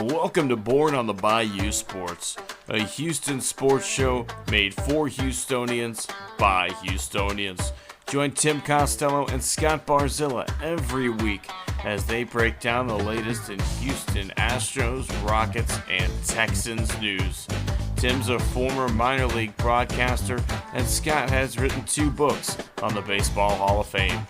Welcome to Born on the Bayou Sports, a Houston sports show made for Houstonians by Houstonians. Join Tim Costello and Scott Barzilla every week as they break down the latest in Houston Astros, Rockets, and Texans news. Tim's a former minor league broadcaster, and Scott has written 2 books on the Baseball Hall of Fame.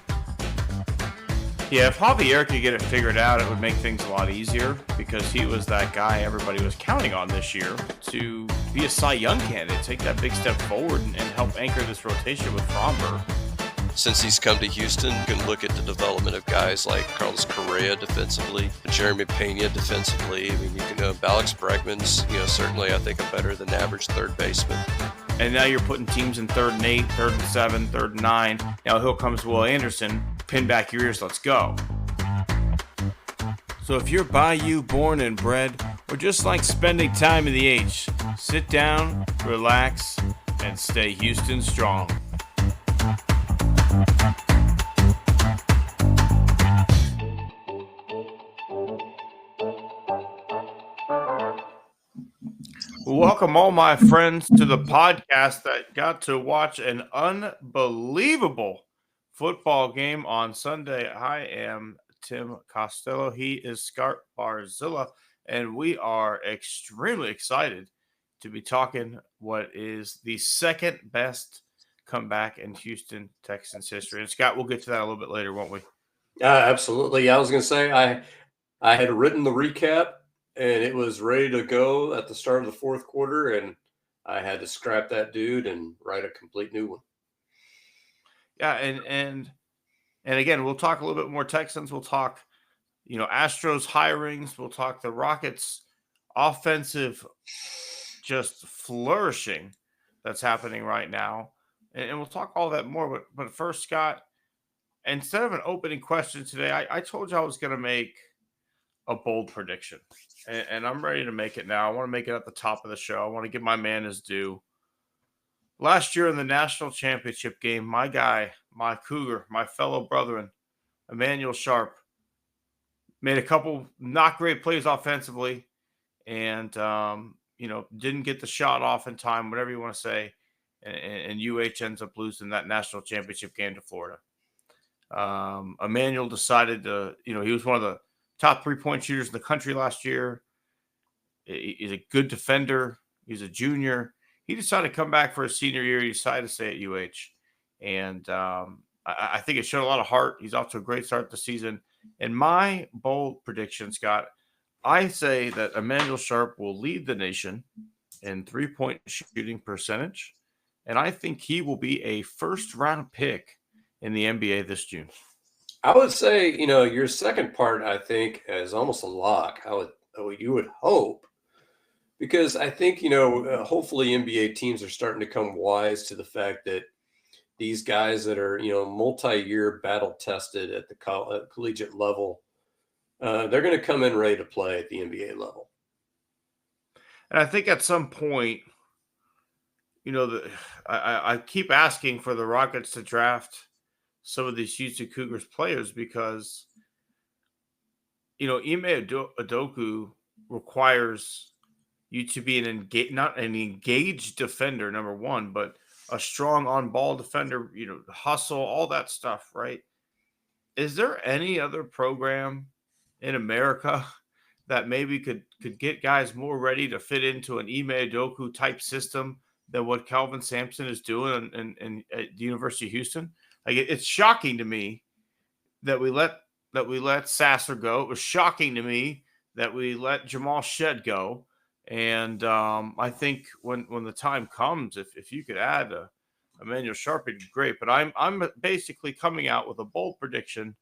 Yeah, if Javier could get it figured out, it would make things a lot easier because he was that guy everybody was counting on this year to be a Cy Young candidate, take that big step forward and help anchor this rotation with Fromber. Since he's come to Houston, you can look at the development of guys like Carlos Correa defensively, Jeremy Pena defensively. I mean, you can Alex Bregman's, certainly I think a better than average third baseman. And now you're putting teams in 3rd and 8, 3rd and 7, 3rd and 9. Now here comes Will Anderson. Pin back your ears, let's go. So if you're Bayou born and bred, or just like spending time in the H, sit down, relax, and stay Houston strong. Welcome all my friends to the podcast that got to watch an unbelievable football game on Sunday. I am Tim Costello. He is Scott Barzilla, and we are extremely excited to be talking what is the second best comeback in Houston Texans history. And Scott, we'll get to that a little bit later, won't we? Absolutely. I was going to say I had written the recap, and it was ready to go at the start of the 4th quarter, and I had to scrap that dude and write a complete new one. Yeah, and again, we'll talk a little bit more Texans. We'll talk, Astros hirings. We'll talk the Rockets offensive just flourishing that's happening right now. And we'll talk all that more. But first, Scott, instead of an opening question today, I told you I was going to make a bold prediction. And I'm ready to make it now. I want to make it at the top of the show. I want to give my man his due. Last year in the national championship game, my guy, my Cougar, my fellow brethren, Emmanuel Sharp, made a couple not great plays offensively and, didn't get the shot off in time, whatever you want to say. And UH ends up losing that national championship game to Florida. Emmanuel decided to, he was one of the top 3-point shooters in the country last year. He's a good defender. He's a junior. He decided to come back for his senior year. He decided to stay at UH. And I think it showed a lot of heart. He's off to a great start this season. And my bold prediction, Scott, I say that Emmanuel Sharp will lead the nation in 3-point shooting percentage. And I think he will be a first-round pick in the NBA this June. I would say, your second part, I think, is almost a lock. You would hope, because I think, hopefully NBA teams are starting to come wise to the fact that these guys that are, multi-year battle tested at the collegiate level, they're going to come in ready to play at the NBA level. And I think at some point, I keep asking for the Rockets to draft some of these Houston Cougars players because, Ime Udoka requires you to be not an engaged defender, number one, but a strong on-ball defender, hustle, all that stuff, right? Is there any other program in America that maybe could get guys more ready to fit into an Ime Udoka type system than what Kelvin Sampson is doing at the University of Houston? Like, it's shocking to me that we let Sasser go. It was shocking to me that we let Jamal Shed go. And I think when the time comes, if you could add Emmanuel Sharp, it'd be great. But I'm basically coming out with a bold prediction.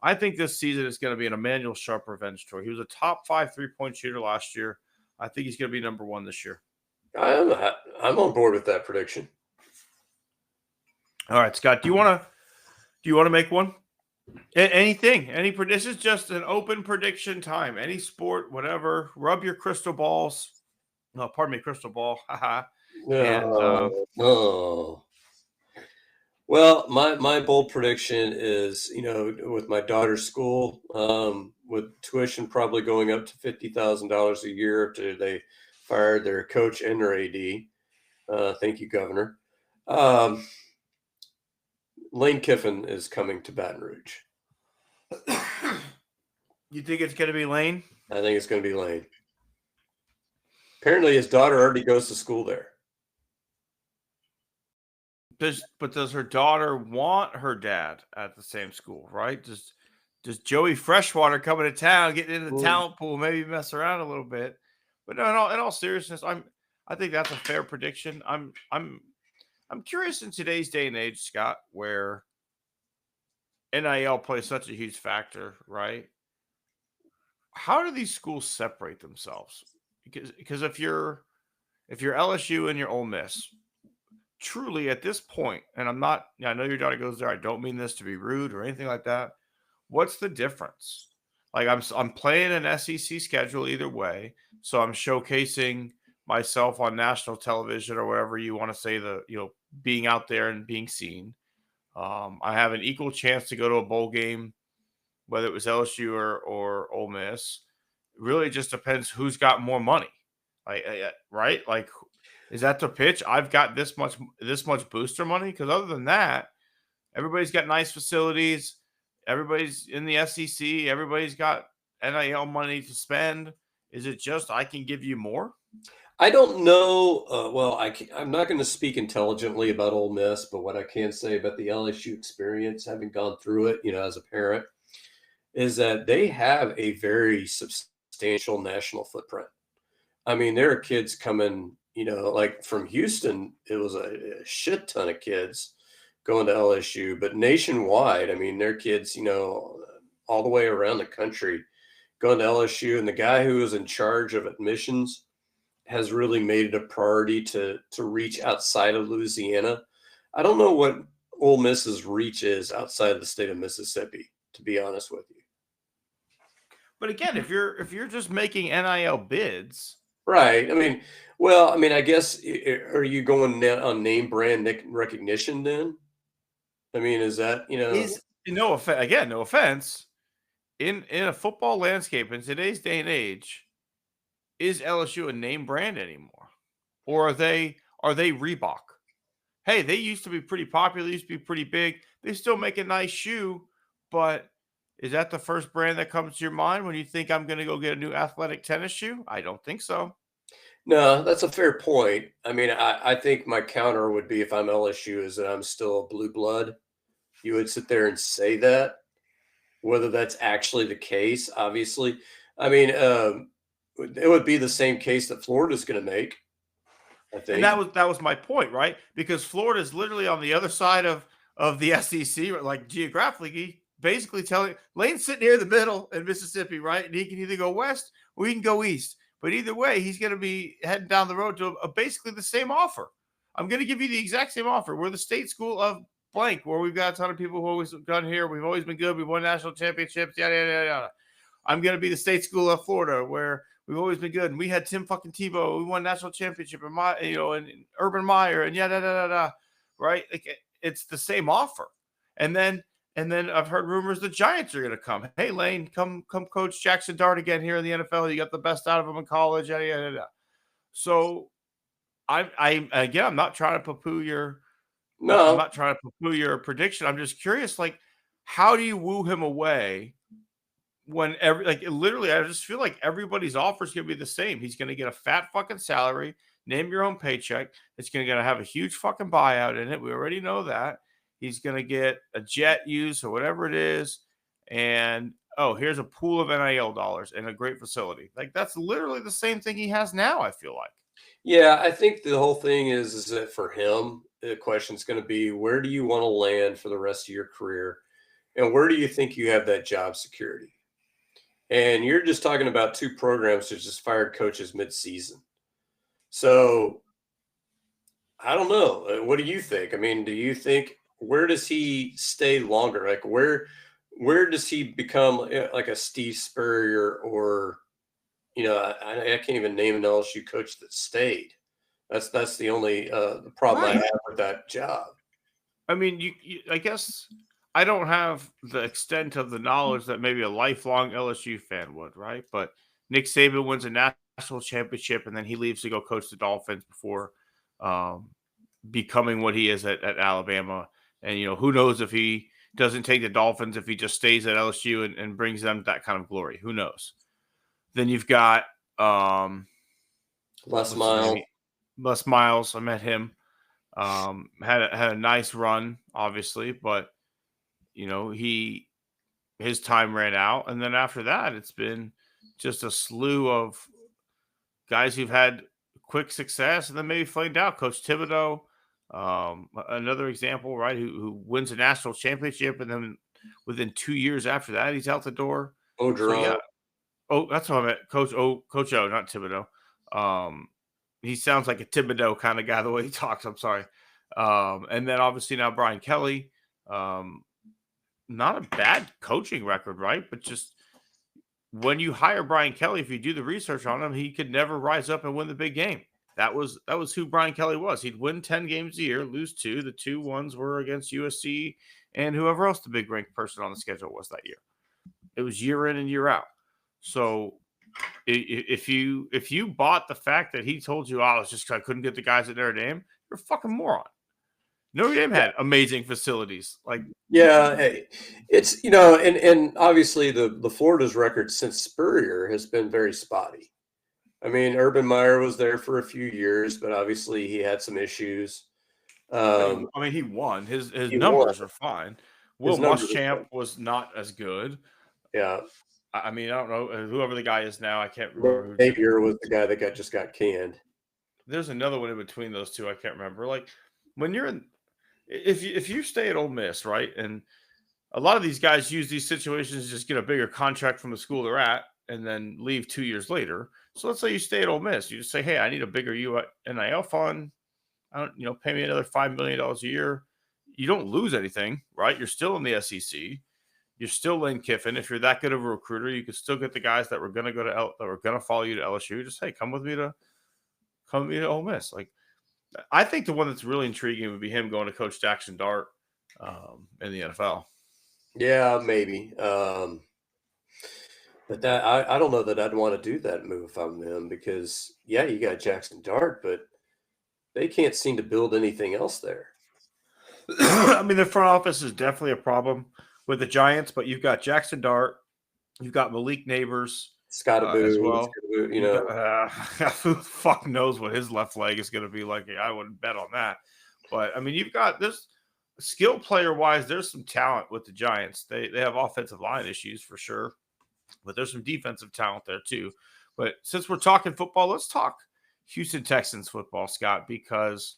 I think this season is going to be an Emmanuel Sharp revenge tour. He was a top 5 3-point shooter last year. I think he's going to be number 1 this year. I'm on board with that prediction. All right, Scott, do you want to make one? Anything? This is just an open prediction time. Any sport, whatever. Rub your crystal balls. No, pardon me, crystal ball. No. Well, my bold prediction is, with my daughter's school, with tuition probably going up to $50,000 a year after they fired their coach and their AD. Thank you, Governor. Lane Kiffin is coming to Baton Rouge. You think it's going to be Lane? I think it's going to be Lane. Apparently, his daughter already goes to school there. Does her daughter want her dad at the same school, right? Does Joey Freshwater coming to town, getting into the talent pool, maybe mess around a little bit? But no, in all seriousness, I think that's a fair prediction. I'm curious in today's day and age, Scott, where NIL plays such a huge factor, right? How do these schools separate themselves? Because if you're LSU and you're Ole Miss, truly at this point, and I know your daughter goes there. I don't mean this to be rude or anything like that. What's the difference? Like I'm playing an SEC schedule either way, so I'm showcasing myself on national television or whatever you want to say, being out there and being seen. I have an equal chance to go to a bowl game, whether it was LSU or Ole Miss. It really just depends who's got more money, right? Like, is that the pitch? I've got this much booster money, because other than that, everybody's got nice facilities. Everybody's in the SEC. Everybody's got NIL money to spend. Is it just I can give you more? I don't know. I'm not going to speak intelligently about Ole Miss, but what I can say about the LSU experience, having gone through it, as a parent, is that they have a very substantial national footprint. I mean, there are kids coming, like from Houston, it was a shit ton of kids going to LSU, but nationwide, I mean, their kids, all the way around the country going to LSU. And the guy who is in charge of admissions has really made it a priority to reach outside of Louisiana. I don't know what Ole Miss's reach is outside of the state of Mississippi, to be honest with you. But again, if you're just making NIL bids, right? I guess, are you going on name brand recognition then? I mean, is that no offense, in a football landscape in today's day and age, is LSU a name brand anymore, or are they Reebok? Hey, they used to be pretty popular, used to be pretty big. They still make a nice shoe, but is that the first brand that comes to your mind when you think I'm going to go get a new athletic tennis shoe? I don't think so. No, that's a fair point. I mean, I think my counter would be, if I'm LSU, is that I'm still a blue blood. You would sit there and say that. Whether that's actually the case, obviously. I mean, it would be the same case that Florida's going to make, I think. And that was my point, right? Because Florida is literally on the other side of the SEC, like geographically, basically telling Lane's sitting here in the middle in Mississippi, right? And he can either go west or he can go east. But either way, he's going to be heading down the road to basically the same offer. I'm going to give you the exact same offer. We're the state school of blank, where we've got a ton of people who always gone here. We've always been good. We've won national championships, yada, yada, yada, yada. I'm going to be the state school of Florida, where we've always been good. And we had Tim fucking Tebow. We won national championship and Urban Meyer and yada, yada, yada, right? Like, it's the same offer. And then I've heard rumors the Giants are going to come. Hey, Lane, come coach Jackson Dart again here in the NFL. You got the best out of him in college. Yada, yada, yada. So I'm not trying to poo-poo your – I'm not trying to poo-poo your prediction. I'm just curious, like, how do you woo him away when literally I just feel like everybody's offer is going to be the same. He's going to get a fat fucking salary, name your own paycheck. It's going to have a huge fucking buyout in it. We already know that. He's going to get a jet use or whatever it is. And, here's a pool of NIL dollars and a great facility. Like, that's literally the same thing he has now, I feel like. Yeah, I think the whole thing is that for him, the question is going to be, where do you want to land for the rest of your career? And where do you think you have that job security? And you're just talking about two programs that just fired coaches mid-season. So I don't know. What do you think? I mean, do you think, where does he stay longer? Like, where does he become like a Steve Spurrier, or, I can't even name an LSU coach that stayed. That's the only the problem I have with that job. I mean, I guess I don't have the extent of the knowledge that maybe a lifelong LSU fan would, right? But Nick Saban wins a national championship, and then he leaves to go coach the Dolphins before um, becoming what he is at Alabama. And who knows if he doesn't take the Dolphins, if he just stays at LSU and brings them that kind of glory. Who knows? Then you've got Les Miles. Les Miles. I met him. Had a nice run, obviously, but his time ran out, and then after that, it's been just a slew of guys who've had quick success and then maybe flamed out. Coach Thibodeau, another example, right? Who wins a national championship, and then within 2 years after that, he's out the door. Orgeron. Yeah. Oh, that's what I meant. Coach O, not Thibodeau. He sounds like a Thibodeau kind of guy the way he talks. I'm sorry. And then obviously now Brian Kelly. Not a bad coaching record, right? But just when you hire Brian Kelly, if you do the research on him, he could never rise up and win the big game. That was who Brian Kelly was. He'd win 10 games a year, lose 2. The 2 ones were against USC and whoever else the big ranked person on the schedule was that year. It was year in and year out. So if you bought the fact that he told you, it's just because I couldn't get the guys at Notre Dame, you're a fucking moron. Notre Dame had amazing facilities. Hey, it's and obviously the Florida's record since Spurrier has been very spotty. I mean, Urban Meyer was there for a few years, but obviously he had some issues. He won. His numbers are fine. Will Muschamp was not as good. Yeah. I mean, I don't know whoever the guy is now. I can't remember. Xavier was the guy that just got canned. There's another one in between those two. I can't remember. Like when you're in, if you stay at Ole Miss, right, and a lot of these guys use these situations to just get a bigger contract from the school they're at, and then leave 2 years later. So let's say you stay at Ole Miss. You just say, hey, I need a bigger NIL fund. I don't, pay me another $5 million a year. You don't lose anything, right? You're still in the SEC. You're still Lane Kiffin. If you're that good of a recruiter, you could still get the guys that were going to that were going to follow you to LSU. Just hey, come with me to Ole Miss. Like, I think the one that's really intriguing would be him going to coach Jackson Dart in the NFL. Yeah, maybe. But that I don't know that I'd want to do that move if I'm them because you got Jackson Dart, but they can't seem to build anything else there. I mean, the front office is definitely a problem with the Giants, but you've got Jackson Dart, you've got Malik Neighbors, Scott Abu as well. Who the fuck knows what his left leg is going to be like? I wouldn't bet on that. But I mean, you've got this skill player wise. There's some talent with the Giants. They have offensive line issues for sure, but there's some defensive talent there too. But since we're talking football, let's talk Houston Texans football, Scott, because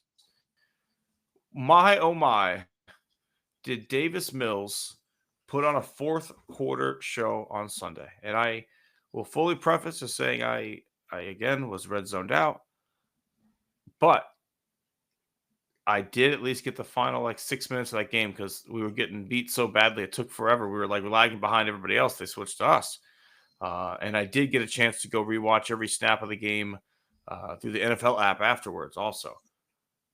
my, did Davis Mills put on a fourth quarter show on Sunday. And I will fully preface to saying I again was red zoned out, but I did at least get the final 6 minutes of that game because we were getting beat so badly. It took forever. We were lagging behind everybody else. They switched to us. And I did get a chance to go rewatch every snap of the game through the NFL app afterwards also.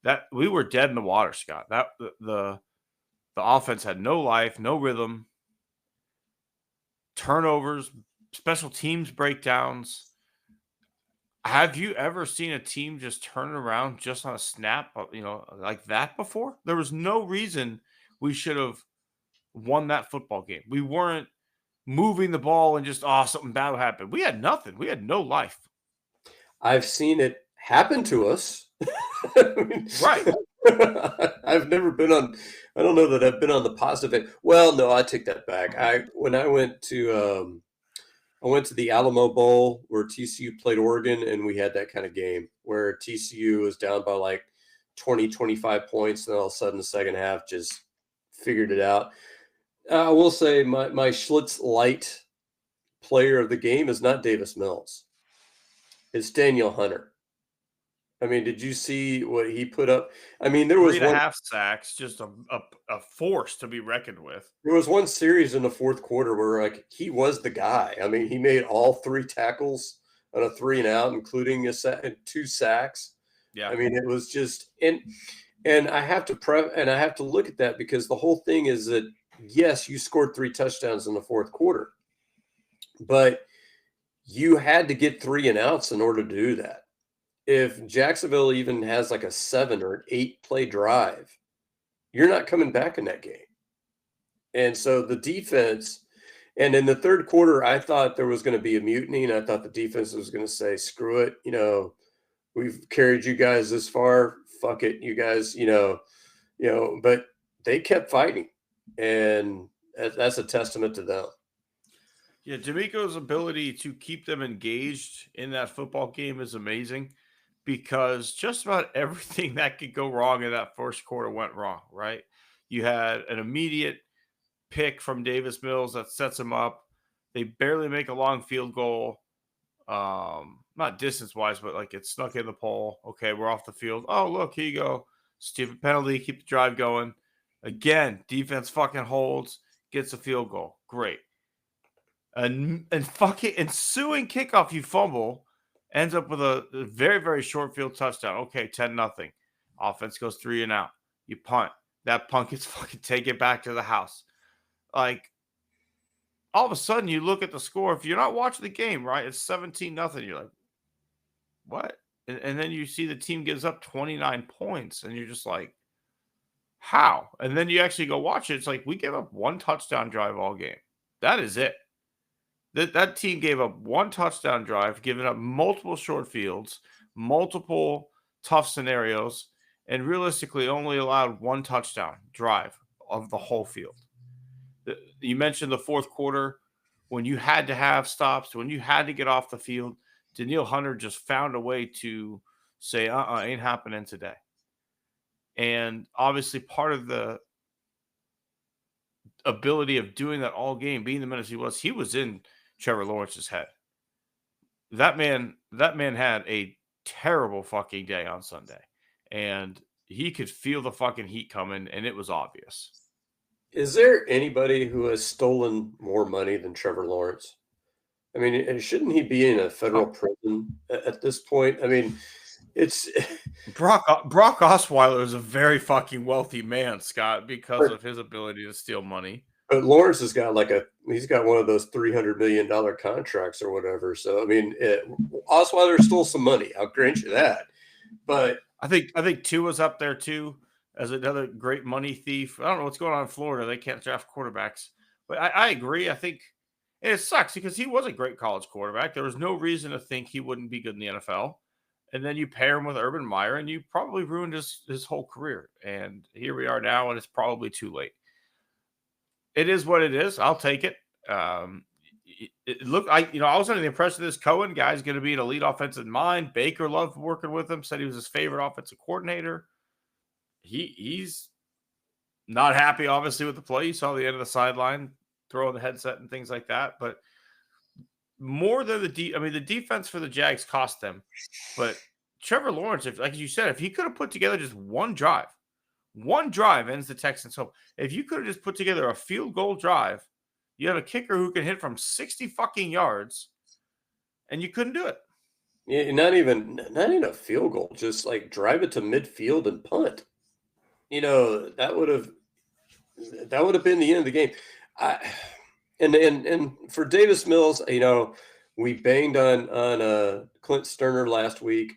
That we were dead in the water, Scott. That the offense had no life, no rhythm, turnovers, special teams breakdowns. Have you ever seen a team just turn around just on a snap, like that before? There was no reason we should have won that football game. We weren't moving the ball and just, something bad happened. We had nothing. We had no life. I've seen it happen to us. Right. I've never been on, I don't know that I've been on the positive end. Well, no, I take that back. When I went to the Alamo Bowl where TCU played Oregon, and we had that kind of game where TCU was down by 20, 25 points. And then all of a sudden the second half just figured it out. I will say my Schlitz light player of the game is not Davis Mills. It's Daniel Hunter. I mean, did you see what he put up? I mean, there was 3.5 sacks, just a force to be reckoned with. There was one series in the fourth quarter where he was the guy. I mean, he made all 3 tackles on a 3 and out, including 2 sacks. Yeah. I mean, it was just and I have to look at that because the whole thing is that yes, you scored 3 touchdowns in the fourth quarter, but you had to get 3 and outs in order to do that. If Jacksonville even has like a 7 or 8 play drive, you're not coming back in that game. And so the defense, and in the third quarter, I thought there was going to be a mutiny, and I thought the defense was going to say, screw it. We've carried you guys this far. Fuck it. You guys, but they kept fighting, and that's a testament to them. Yeah, DeMeco's ability to keep them engaged in that football game is amazing, because just about everything that could go wrong in that first quarter went wrong, right? You had an immediate pick from Davis Mills that sets them up. They barely make a long field goal. Not distance wise, but like it's snuck in the pole. Okay, we're off the field. Oh, look, here you go. Stupid penalty, keep the drive going. Again, defense fucking holds, gets a field goal. Great. And fucking ensuing kickoff, you fumble, ends up with a very, very short field touchdown. Okay, 10-0. Offense goes 3 and out. You punt. That punt gets fucking taken back to the house. Like, all of a sudden, you look at the score. If you're not watching the game, right, it's 17-0. You're like, what? And then you see the team gives up 29 points, and you're just like, how? And then you actually go watch it. It's like, we gave up 1 touchdown drive all game. That is it. That team gave up 1 touchdown drive, giving up multiple short fields, multiple tough scenarios, and realistically only allowed 1 touchdown drive of the whole field. You mentioned the fourth quarter when you had to have stops, when you had to get off the field. Danielle Hunter just found a way to say, ain't happening today. And obviously part of the ability of doing that all game, being the menace he was in Trevor Lawrence's head. That man had a terrible fucking day on Sunday, and he could feel the fucking heat coming, and it was obvious. Is there anybody who has stolen more money than Trevor Lawrence? I mean, shouldn't he be in a federal prison at this point? I mean, it's Brock Osweiler is a very fucking wealthy man, Scott, because of his ability to steal money. But Lawrence has got he's got one of those $300 million contracts or whatever. So I mean, Osweiler stole some money. I'll grant you that. But I think Tua's up there too as another great money thief. I don't know what's going on in Florida. They can't draft quarterbacks, but I agree. I think it sucks because he was a great college quarterback. There was no reason to think he wouldn't be good in the NFL. And then you pair him with Urban Meyer, and you probably ruined his whole career. And here we are now, and it's probably too late. It is what it is. I'll take it. I was under the impression this Cohen guy's going to be an elite offensive mind. Baker loved working with him, said he was his favorite offensive coordinator. He's not happy, obviously, with the play. You saw the end of the sideline, throwing the headset and things like that. But more than the defense for the Jags cost them. But Trevor Lawrence, like you said, if he could have put together just one drive ends the Texans' hope. If you could have just put together a field goal drive, you have a kicker who can hit from 60 fucking yards, and you couldn't do it. Yeah, not even a field goal, just like drive it to midfield and punt. That would have been the end of the game. And for Davis Mills, we banged on Clint Sterner last week.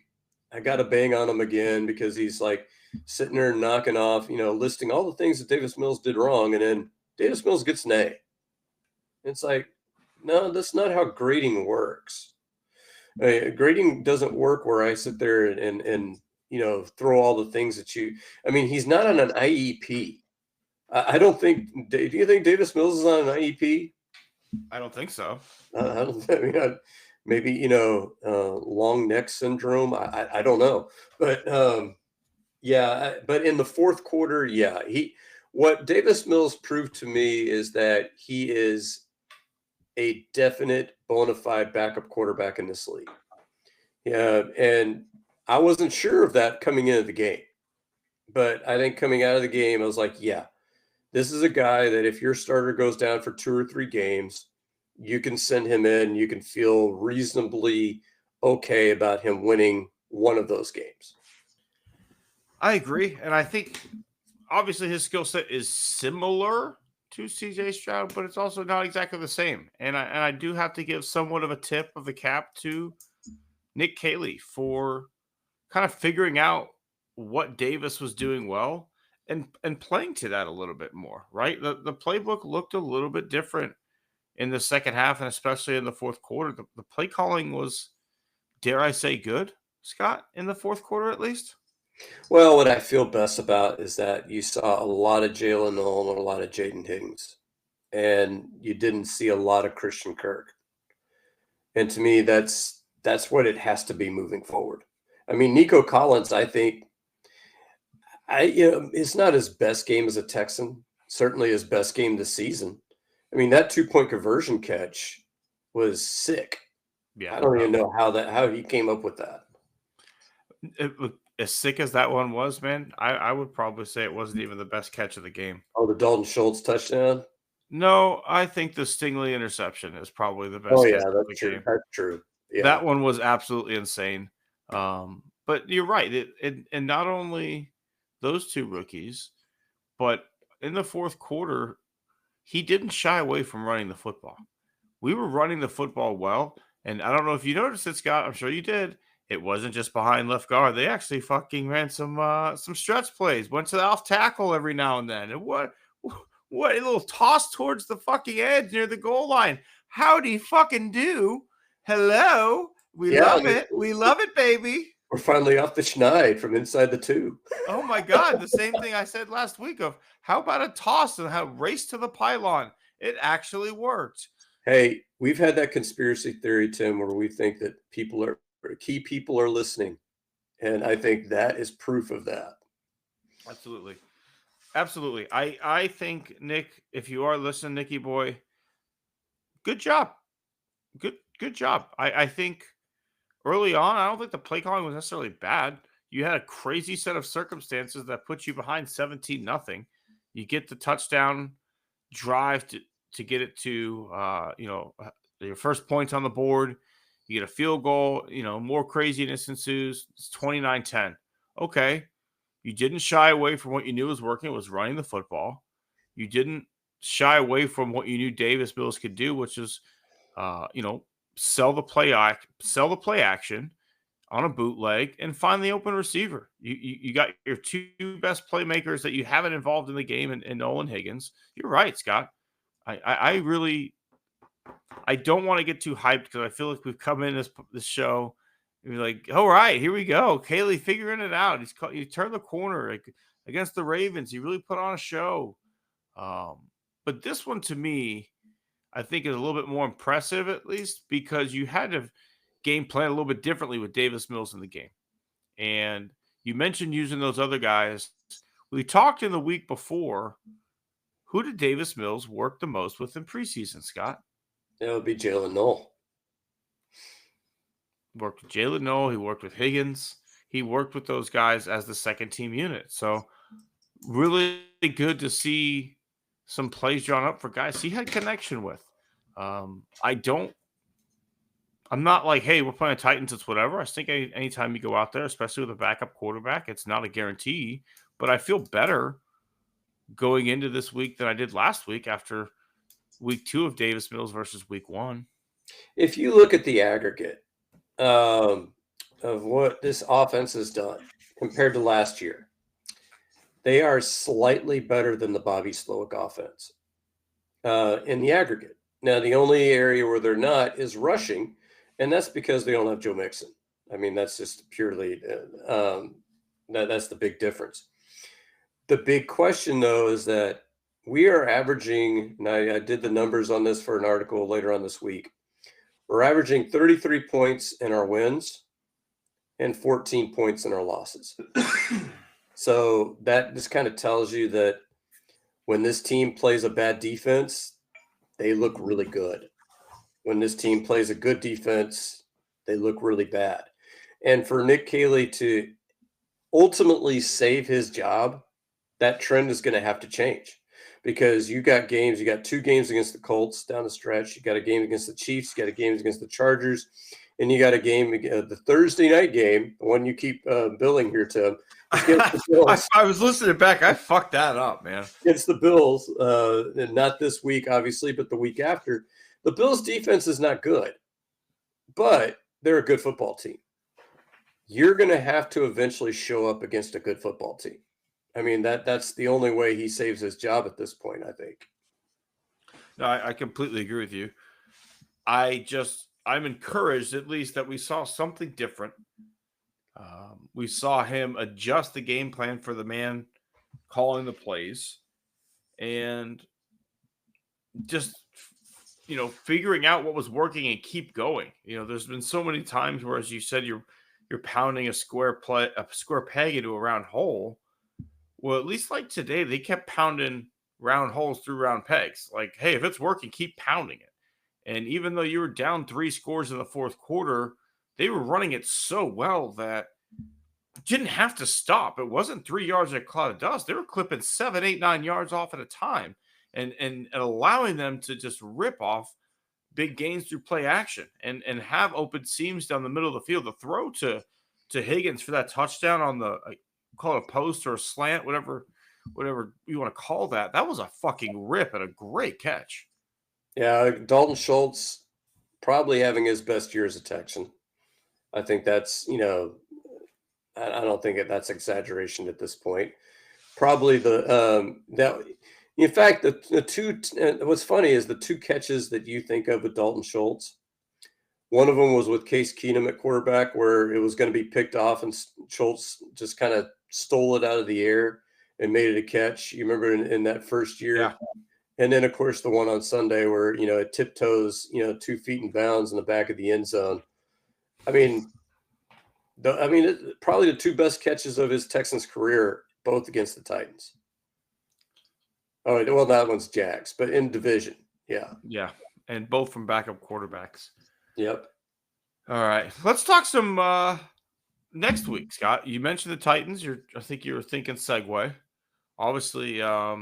I got to bang on him again because he's like sitting there knocking off, listing all the things that Davis Mills did wrong, and then Davis Mills gets an A. It's like, no, that's not how grading works. Grading doesn't work where I sit there and throw all the things that he's not on an IEP. I don't think. Do you think Davis Mills is on an IEP? I don't think so. Maybe long neck syndrome. I don't know, but but in the fourth quarter, what Davis Mills proved to me is that he is a definite bona fide backup quarterback in this league. Yeah, and I wasn't sure of that coming into the game, but I think coming out of the game, I was like, yeah, this is a guy that if your starter goes down for 2 or 3 games, you can send him in. You can feel reasonably okay about him winning one of those games. I agree. And I think obviously his skill set is similar to CJ Stroud, but it's also not exactly the same. And I do have to give somewhat of a tip of the cap to Nick Caley for kind of figuring out what Davis was doing well and playing to that a little bit more, right? The playbook looked a little bit different in the second half and especially in the fourth quarter. The play calling was, dare I say, good, Scott, in the fourth quarter at least. Well, what I feel best about is that you saw a lot of Jalen Noel and a lot of Jaden Higgins, and you didn't see a lot of Christian Kirk. And to me, that's what it has to be moving forward. I mean, Nico Collins, I think, it's not his best game as a Texan. Certainly his best game this season. I mean, that 2-point conversion catch was sick. Yeah, I don't even know how he came up with that. As sick as that one was, man, I would probably say it wasn't even the best catch of the game. Oh, the Dalton Schultz touchdown? No, I think the Stingley interception is probably the best. Oh, yeah, catch of that's the true. game. That's true. Yeah. That one was absolutely insane. But you're right. And not only those two rookies, but in the fourth quarter, he didn't shy away from running the football. We were running the football well. And I don't know if you noticed it, Scott. I'm sure you did. It wasn't just behind left guard. They actually fucking ran some stretch plays. Went to the off tackle every now and then. And what a little toss towards the fucking edge near the goal line. Howdy fucking do. Hello. We love it. We love it, baby. We're finally off the schneid from inside the two. Oh my God. The same thing I said last week of how about a toss and how race to the pylon. It actually worked. Hey, we've had that conspiracy theory, Tim, where we think that key people are listening. And I think that is proof of that. Absolutely. Absolutely. I think, Nick, if you are listening, Nicky boy, good job. Good job. I think early on, I don't think the play calling was necessarily bad. You had a crazy set of circumstances that put you behind 17-0. You get the touchdown drive to get it to your first points on the board. You get a field goal, more craziness ensues. It's 29-10. Okay. You didn't shy away from what you knew was working. It was running the football. You didn't shy away from what you knew Davis Mills could do, which is, sell the play action on a bootleg and find the open receiver. You got your two best playmakers that you haven't involved in the game in Nolan Higgins. You're right, Scott. I don't want to get too hyped because I feel like we've come in this show and we're like, all right, here we go. Caley figuring it out. He turned the corner against the Ravens. He really put on a show. But this one to me, I think is a little bit more impressive, at least because you had to game plan a little bit differently with Davis Mills in the game. And you mentioned using those other guys. We talked in the week before. Who did Davis Mills work the most with in preseason, Scott? That would be Jalen Noel. Worked with Jalen Noel. He worked with Higgins. He worked with those guys as the second team unit. So really good to see some plays drawn up for guys he had connection with. I'm not like, hey, we're playing Titans, it's whatever. I think anytime you go out there, especially with a backup quarterback, it's not a guarantee. But I feel better going into this week than I did last week after week 2 of Davis Mills versus week 1. If you look at the aggregate of what this offense has done compared to last year, they are slightly better than the Bobby Slowick offense in the aggregate. Now, the only area where they're not is rushing, and that's because they don't have Joe Mixon. I mean, that's just purely that's the big difference. The big question, though, is that we are averaging, and I did the numbers on this for an article later on this week. We're averaging 33 points in our wins and 14 points in our losses. So that just kind of tells you that when this team plays a bad defense, they look really good. When this team plays a good defense, they look really bad. And for Nick Caley to ultimately save his job, that trend is going to have to change because you got 2 games against the Colts down the stretch. You got a game against the Chiefs. You got a game against the Chargers. And you got a game, the Thursday night game, the one you keep billing here, Tim. against the Bills. I was listening back. I fucked that up, man. Against the Bills, and not this week, obviously, but the week after. The Bills' defense is not good, but they're a good football team. You're going to have to eventually show up against a good football team. I mean, that's the only way he saves his job at this point, I think. No, I completely agree with you. I'm encouraged at least that we saw something different. We saw him adjust the game plan for the man calling the plays and just, figuring out what was working and keep going. There's been so many times where, as you said, you're pounding a square peg into a round hole. Well, at least like today, they kept pounding round holes through round pegs. Like, hey, if it's working, keep pounding it. And even though you were down 3 scores in the fourth quarter, they were running it so well that didn't have to stop. It wasn't 3 yards in a cloud of dust. They were clipping 7, 8, 9 yards off at a time and allowing them to just rip off big gains through play action and have open seams down the middle of the field. The throw to Higgins for that touchdown on the call it a post or a slant, whatever you want to call that. That was a fucking rip and a great catch. Yeah, Dalton Schultz probably having his best year as a Texan. I think that's, I don't think that's exaggeration at this point. Probably in fact, the two, what's funny is the 2 catches that you think of with Dalton Schultz. One of them was with Case Keenum at quarterback, where it was going to be picked off and Schultz just kind of stole it out of the air and made it a catch. You remember in that first year? Yeah. And then, of course, the one on Sunday where, it tiptoes, 2 feet in bounds in the back of the end zone. Probably the 2 best catches of his Texans career, both against the Titans. Oh, well, that one's Jags, but in division. Yeah. Yeah. And both from backup quarterbacks. Yep. All right. Let's talk some next week, Scott. You mentioned the Titans. I think you were thinking segue. Obviously, I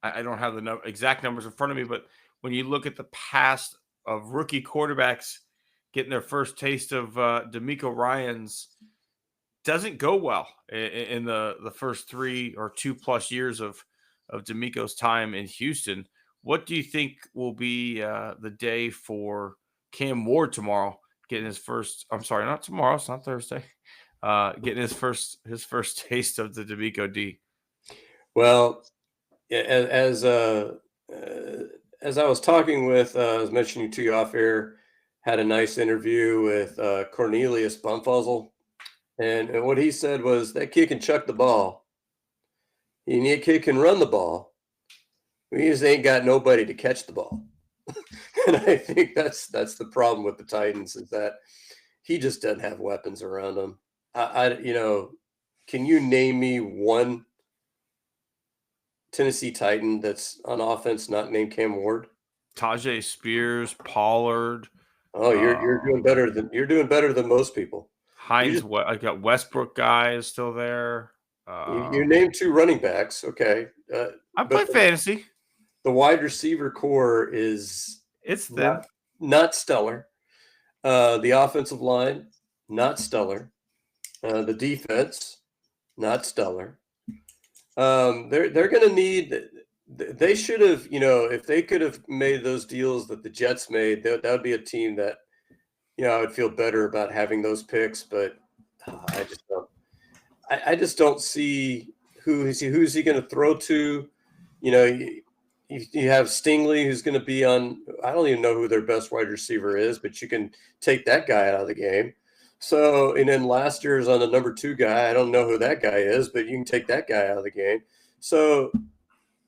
don't have the exact numbers in front of me, but when you look at the past of rookie quarterbacks getting their first taste of DeMeco Ryans, doesn't go well in the first 3 or 2+ years of DeMeco's time in Houston. What do you think will be the day for Cam Ward tomorrow, getting his first? I'm sorry, not tomorrow. It's not Thursday. Getting his first taste of the DeMeco D. Well, as I was talking with, I was mentioning to you off air, had a nice interview with Cornelius Bumfuzzle, and what he said was that kid can chuck the ball. And that kid can run the ball. We just ain't got nobody to catch the ball. And I think that's the problem with the Titans, is that he just doesn't have weapons around him. Can you name me one Tennessee Titan that's on offense not named Cam Ward? Tajay Spears, Pollard. Oh, you're doing better than most people. Hines, I got Westbrook guys still there. You named 2 running backs, okay. I play fantasy. The wide receiver core is not stellar. The offensive line, not stellar. The defense, not stellar. They're going to need. They should have, if they could have made those deals that the Jets made, that would be a team that, I would feel better about having those picks. But I just don't. I just don't see who's he going to throw to. You have Stingley, who's going to be on. I don't even know who their best wide receiver is, but you can take that guy out of the game. So, and then last year's on the number 2 guy. I don't know who that guy is, but you can take that guy out of the game. So,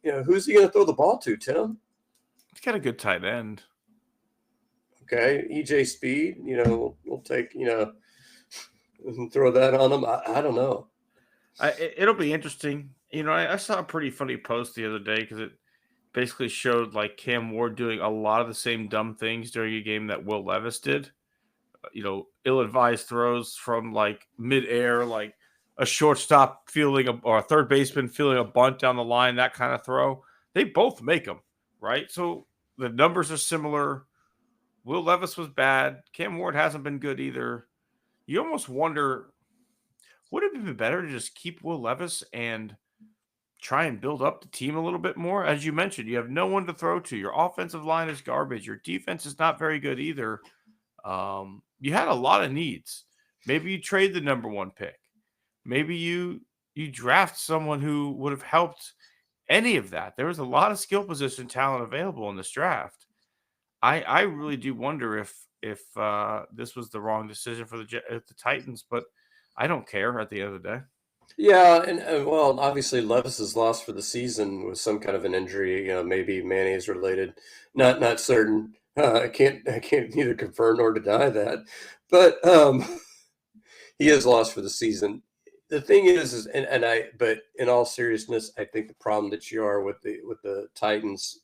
who's he going to throw the ball to, Tim? He's got a good tight end. Okay, EJ Speed. We'll take. Throw that on him. I don't know. It'll be interesting. I saw a pretty funny post the other day because it basically showed like Cam Ward doing a lot of the same dumb things during a game that Will Levis did. Ill-advised throws from like midair, like a shortstop or a third baseman feeling a bunt down the line, that kind of throw. They both make them, right? So the numbers are similar. Will Levis was bad. Cam Ward hasn't been good either. You almost wonder would it have been better to just keep Will Levis and try and build up the team a little bit more? As you mentioned, you have no one to throw to. Your offensive line is garbage. Your defense is not very good either. You had a lot of needs. Maybe you trade the number 1 pick. Maybe you draft someone who would have helped any of that. There was a lot of skill position talent available in this draft. I really do wonder if this was the wrong decision for the Titans, but I don't care at the end of the day. Yeah, and well, obviously Levis's loss for the season was some kind of an injury, maybe mayonnaise related. Not certain. I can't neither confirm nor deny that, but he is lost for the season. The thing is but in all seriousness, I think the problem that you are with the Titans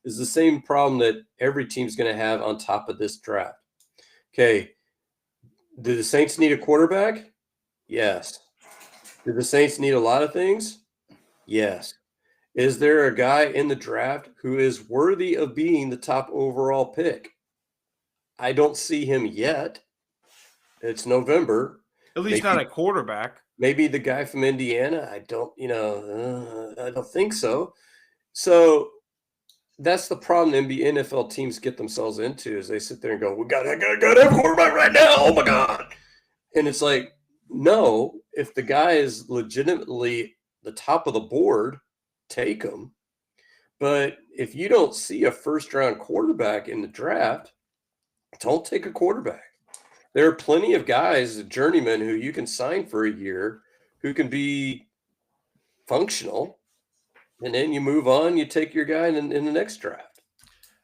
is the same problem that every team's going to have on top of this draft. Okay, do the Saints need a quarterback? Yes. Do the Saints need a lot of things? Yes. Is there a guy in the draft who is worthy of being the top overall pick? I don't see him yet. It's November. At least not a quarterback. Maybe the guy from Indiana. I don't think so. So that's the problem the NFL teams get themselves into is they sit there and go, we got to have a quarterback right now. Oh my God. And it's like, no, if the guy is legitimately the top of the board, take him. But if you don't see a first-round quarterback in the draft, don't take a quarterback. There are plenty of guys, journeymen, who you can sign for a year who can be functional, and then you move on, you take your guy in the next draft.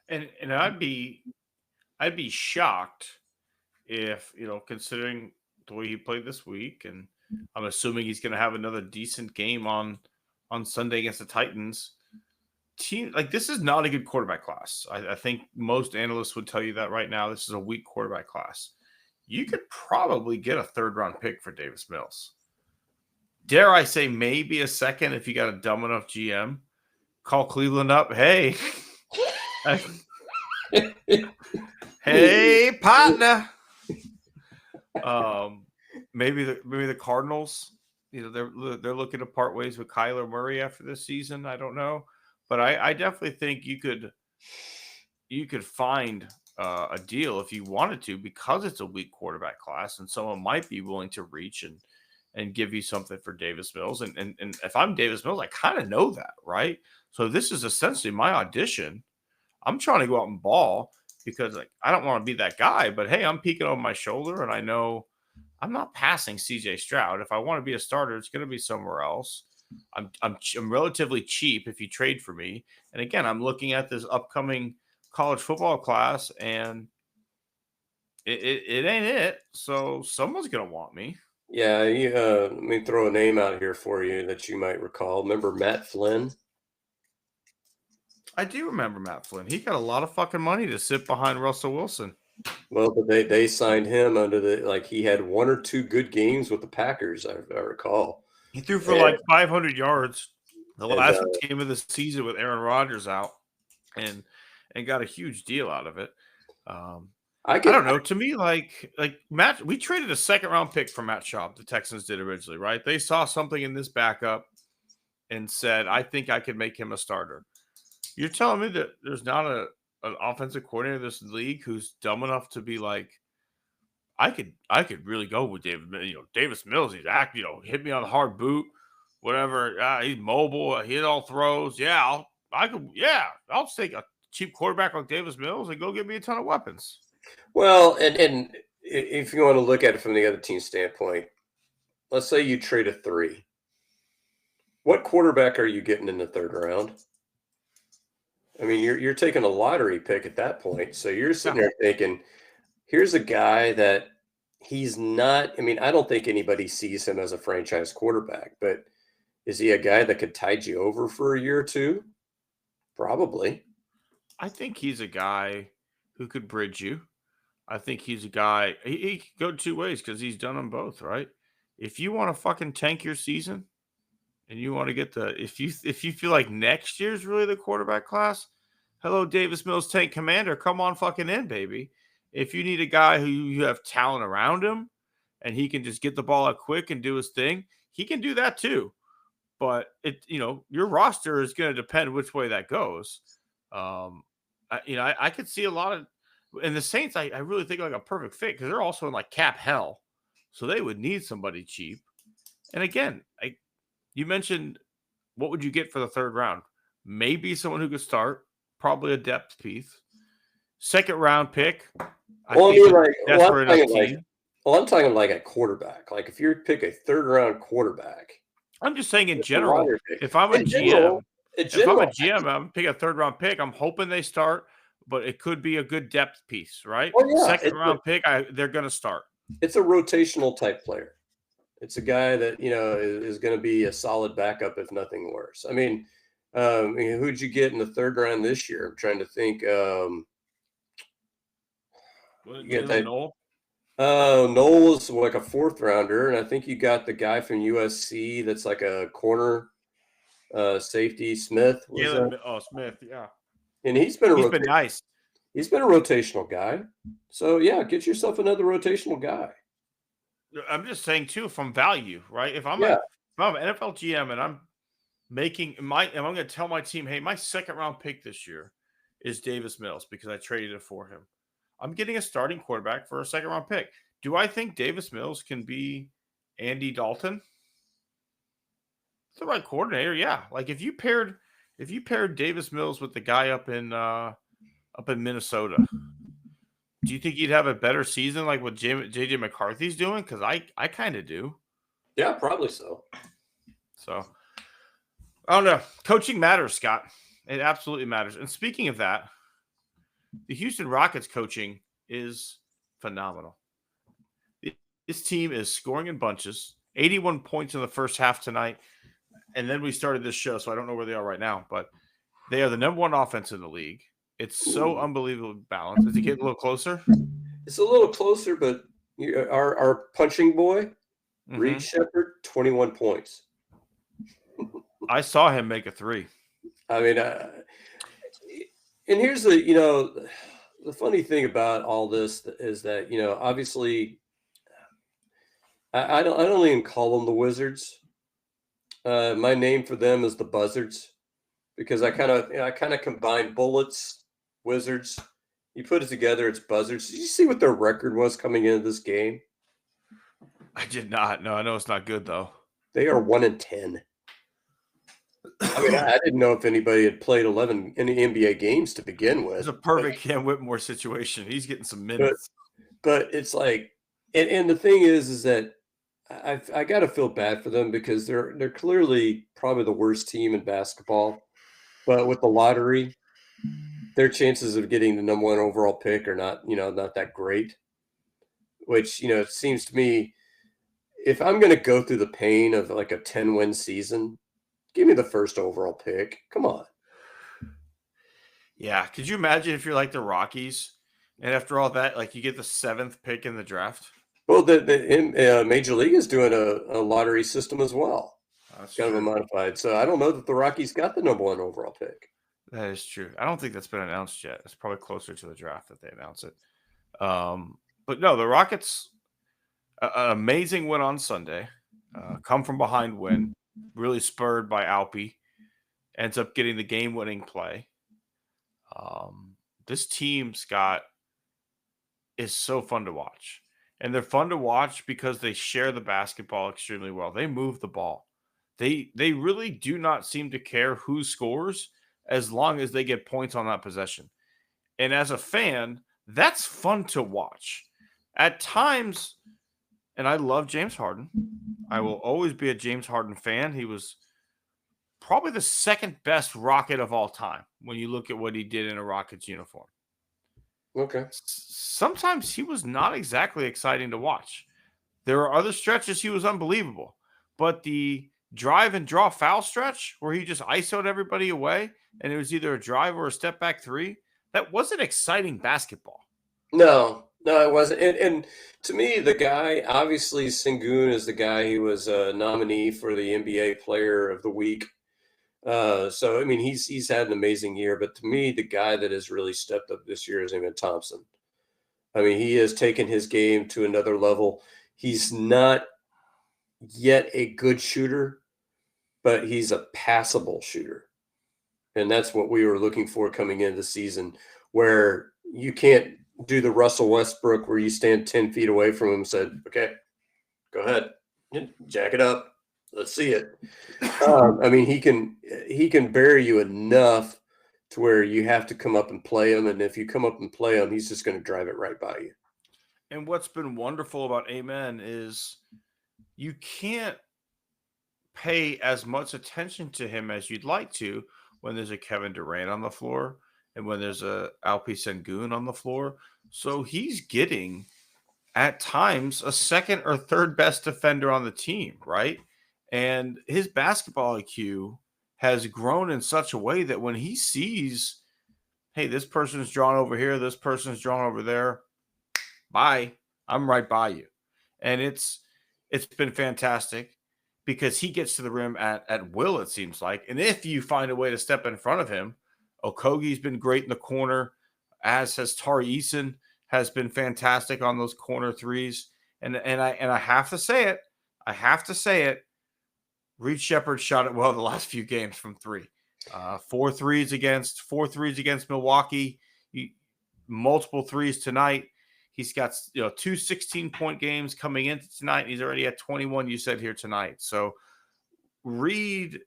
And I'd be shocked if, considering the way he played this week, and I'm assuming he's going to have another decent game on Sunday against the Titans. This is not a good quarterback class. I think most analysts would tell you that right now. This is a weak quarterback class. You could probably get a 3rd-round pick for Davis Mills. Dare I say maybe a 2nd if you got a dumb enough GM. Call Cleveland up. Hey. Hey, partner. Maybe the Cardinals, they're looking to part ways with Kyler Murray after this season. I don't know, but I definitely think you could find a deal if you wanted to, because it's a weak quarterback class and someone might be willing to reach and give you something for Davis Mills. And if I'm Davis Mills, I kind of know that, right? So this is essentially my audition. I'm trying to go out and ball because I don't want to be that guy, but hey, I'm peeking over my shoulder and I know I'm not passing CJ Stroud. If I want to be a starter, it's going to be somewhere else. I'm relatively cheap if you trade for me. And again, I'm looking at this upcoming college football class and it ain't it. So someone's going to want me. Yeah. Let me throw a name out here for you that you might recall. Remember Matt Flynn? I do remember Matt Flynn. He got a lot of fucking money to sit behind Russell Wilson. Well, but they signed him under he had 1 or 2 good games with the Packers, I recall. He threw for 500 yards the last game of the season with Aaron Rodgers out and got a huge deal out of it. I don't know. To me, like Matt, we traded a 2nd-round pick for Matt Schaub. The Texans did originally, right? They saw something in this backup and said, I think I could make him a starter. You're telling me that there's not an offensive coordinator in this league who's dumb enough to be like, I could really go with Davis Mills. He's hit me on the hard boot, whatever. He's mobile. He hit all throws. Yeah, I'll take a cheap quarterback like Davis Mills and go get me a ton of weapons. Well, and if you want to look at it from the other team's standpoint, let's say you trade a 3. What quarterback are you getting in the 3rd round? I mean, you're taking a lottery pick at that point. So you're sitting there thinking, here's a guy that he's not. I mean, I don't think anybody sees him as a franchise quarterback, but is he a guy that could tide you over for a year or 2? Probably. I think he's a guy who could bridge you. I think he's a guy. He could go 2 ways because he's done them both, right? If you want to fucking tank your season, and you want to get if you feel like next year's really the quarterback class, hello, Davis Mills tank commander, come on fucking in, baby. If you need a guy who you have talent around him and he can just get the ball out quick and do his thing, he can do that too. But your roster is going to depend which way that goes. I could see a lot of, and the Saints, I really think like a perfect fit because they're also in like cap hell, so they would need somebody cheap. And again, you mentioned what would you get for the third round? Maybe someone who could start, probably a depth piece. Second round pick. I'm talking like a quarterback. Like if you pick a third round quarterback. I'm just saying in general, if I'm a GM, I'm picking a third round pick. I'm hoping they start, but it could be a good depth piece, right? Oh, yeah. Second round pick, they're going to start. It's a rotational type player. It's a guy that is going to be a solid backup if nothing worse. I mean, who'd you get in the third round this year? I'm trying to think. Noel was like a fourth rounder, and I think you got the guy from USC that's like a corner safety, Smith. Smith, yeah. And he's been nice. He's been a rotational guy. So yeah, get yourself another rotational guy. I'm just saying too, from value, right? If I'm an NFL GM and I'm going to tell my team, hey, my second round pick this year is Davis Mills because I traded it for him. I'm getting a starting quarterback for a second round pick. Do I think Davis Mills can be Andy Dalton? It's the right coordinator, yeah. Like if you paired Davis Mills with the guy up in Minnesota, do you think he'd have a better season like what JJ McCarthy's doing? Because I kind of do. Yeah, probably so. So I don't know. Coaching matters, Scott. It absolutely matters. And speaking of that, the Houston Rockets coaching is phenomenal. This team is scoring in bunches, 81 points in the first half tonight. And then we started this show, so I don't know where they are right now, but they are the number one offense in the league. It's so unbelievably balanced. Is it getting a little closer? It's a little closer, but our punching boy, Reed Shepherd, 21 points. I saw him make a three. I mean, and here's the funny thing about all this is that, obviously I don't even call them the Wizards. My name for them is the Buzzards because I kind of combine Bullets, Wizards. You put it together, it's Buzzards. Did you see what their record was coming into this game? I did not. No, I know it's not good though. They are 1-10. I mean, I didn't know if anybody had played any NBA games to begin with. It's a perfect Cam Whitmore situation. He's getting some minutes. But it's like, and the thing is that I got to feel bad for them because they're clearly probably the worst team in basketball. But with the lottery, their chances of getting the number one overall pick are not that great. Which, it seems to me, if I'm going to go through the pain of like a 10-win season, give me the first overall pick. Come on. Yeah. Could you imagine if you're like the Rockies and after all that, like you get the 7th pick in the draft? Well, the Major League is doing a lottery system as well. That's kind of a modified. So I don't know that the Rockies got the number one overall pick. That is true. I don't think that's been announced yet. It's probably closer to the draft that they announce it. But no, the Rockets, an amazing win on Sunday. Come from behind win. Really spurred by Alpi. Ends up getting the game-winning play. This team, Scott, is so fun to watch. And they're fun to watch because they share the basketball extremely well. They move the ball. They really do not seem to care who scores as long as they get points on that possession. And as a fan, that's fun to watch. At times, and I love James Harden. I will always be a James Harden fan. He was probably the second best Rocket of all time when you look at what he did in a Rockets uniform. Okay. Sometimes he was not exactly exciting to watch. There are other stretches he was unbelievable. But the drive and draw foul stretch where he just ISO'd everybody away and it was either a drive or a step back three, that wasn't exciting basketball. No, it wasn't. And to me, the guy, obviously Sengun is the guy who was a nominee for the NBA Player of the Week. So, I mean, he's had an amazing year. But to me, the guy that has really stepped up this year is Amen Thompson. I mean, he has taken his game to another level. He's not yet a good shooter, but he's a passable shooter. And that's what we were looking for coming into the season, where you can't do the Russell Westbrook where you stand 10 feet away from him and said, okay, go ahead, jack it up. Let's see it. I mean, he can bury you enough to where you have to come up and play him. And if you come up and play him, he's just going to drive it right by you. And what's been wonderful about Amen is you can't pay as much attention to him as you'd like to when there's a Kevin Durant on the floor and when there's a Alpi Sengun on the floor. So he's getting at times a second or third best defender on the team, right? And his basketball IQ has grown in such a way that when he sees, hey, this person's drawn over here, this person's drawn over there, bye, I'm right by you. And it's been fantastic because he gets to the rim at will, it seems like. And if you find a way to step in front of him, Okogie's been great in the corner, as has Tari Eason has been fantastic on those corner threes. And I have to say it. Reed Shepherd shot it well the last few games from three. 4 threes against Milwaukee, multiple threes tonight. He's got 2 16-point games coming into tonight. He's already at 21, you said, here tonight. So Reed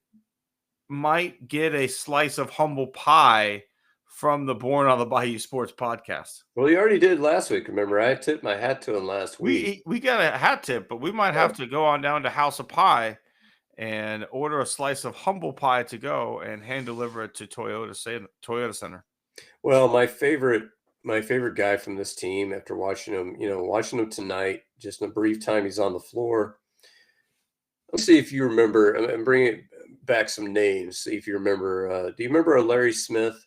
might get a slice of humble pie from the Born on the Bayou Sports podcast. Well, he already did last week. Remember, I tipped my hat to him last week. We got a hat tip, but we might have to go on down to House of Pie and order a slice of humble pie to go and hand deliver it to Toyota Center. Well, my favorite guy from this team, after watching him tonight, just in a brief time he's on the floor. Let's see if you remember. I'm bringing back some names. See if you remember. Do you remember Larry Smith?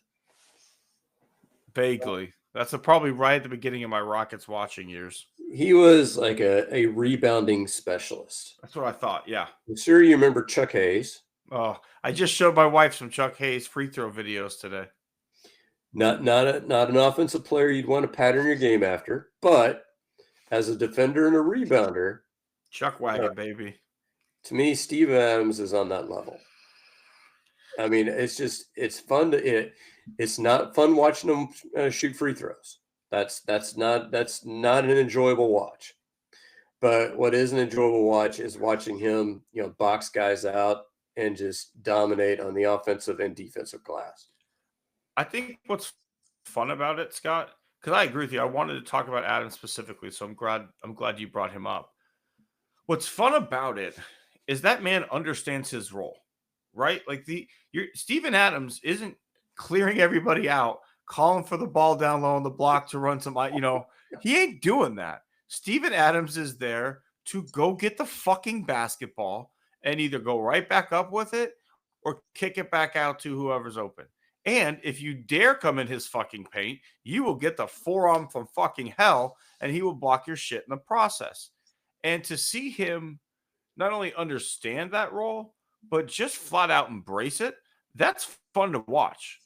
Vaguely. That's probably right at the beginning of my Rockets watching years. He was like a rebounding specialist. That's what I thought. Yeah. I'm sure you remember Chuck Hayes. Oh, I just showed my wife some Chuck Hayes free throw videos today. Not an offensive player you'd want to pattern your game after, but as a defender and a rebounder, Chuck Wagon, baby. To me, Steve Adams is on that level. I mean, it's fun it's not fun watching him shoot free throws. That's not an enjoyable watch. But what is an enjoyable watch is watching him, box guys out and just dominate on the offensive and defensive glass. I think what's fun about it, Scott, because I agree with you. I wanted to talk about Adams specifically, so I'm glad you brought him up. What's fun about it is that man understands his role, right? Like Steven Adams isn't clearing everybody out, calling for the ball down low on the block to run some, he ain't doing that. Steven Adams is there to go get the fucking basketball and either go right back up with it or kick it back out to whoever's open. And if you dare come in his fucking paint, you will get the forearm from fucking hell and he will block your shit in the process. And to see him not only understand that role, but just flat out embrace it, that's fun to watch.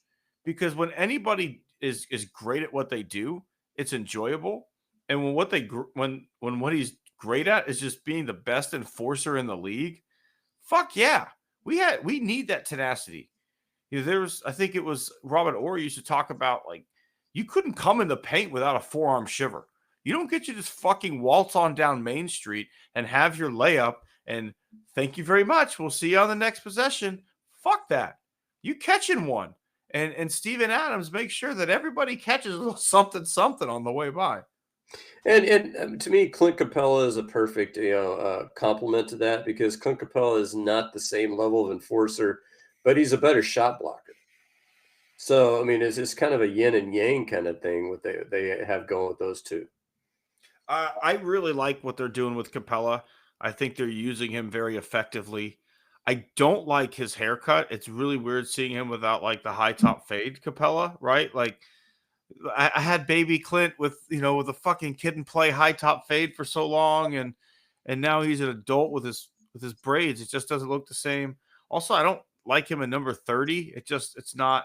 Because when anybody is great at what they do, it's enjoyable. And when what he's great at is just being the best enforcer in the league, fuck yeah. We need that tenacity. I think it was Robert Orr used to talk about, like, you couldn't come in the paint without a forearm shiver. You don't get to just fucking waltz on down Main Street and have your layup and thank you very much. We'll see you on the next possession. Fuck that. You catching one. And Steven Adams makes sure that everybody catches a little something on the way by. And to me, Clint Capella is a perfect compliment to that, because Clint Capella is not the same level of enforcer, but he's a better shot blocker. So, I mean, it's kind of a yin and yang kind of thing what they have going with those two. I really like what they're doing with Capella. I think they're using him very effectively. I don't like his haircut. It's really weird seeing him without like the high top fade Capella, right? Like I had baby Clint with a fucking kid and play high top fade for so long, and now he's an adult with his braids. It just doesn't look the same. Also, I don't like him in number 30. It's not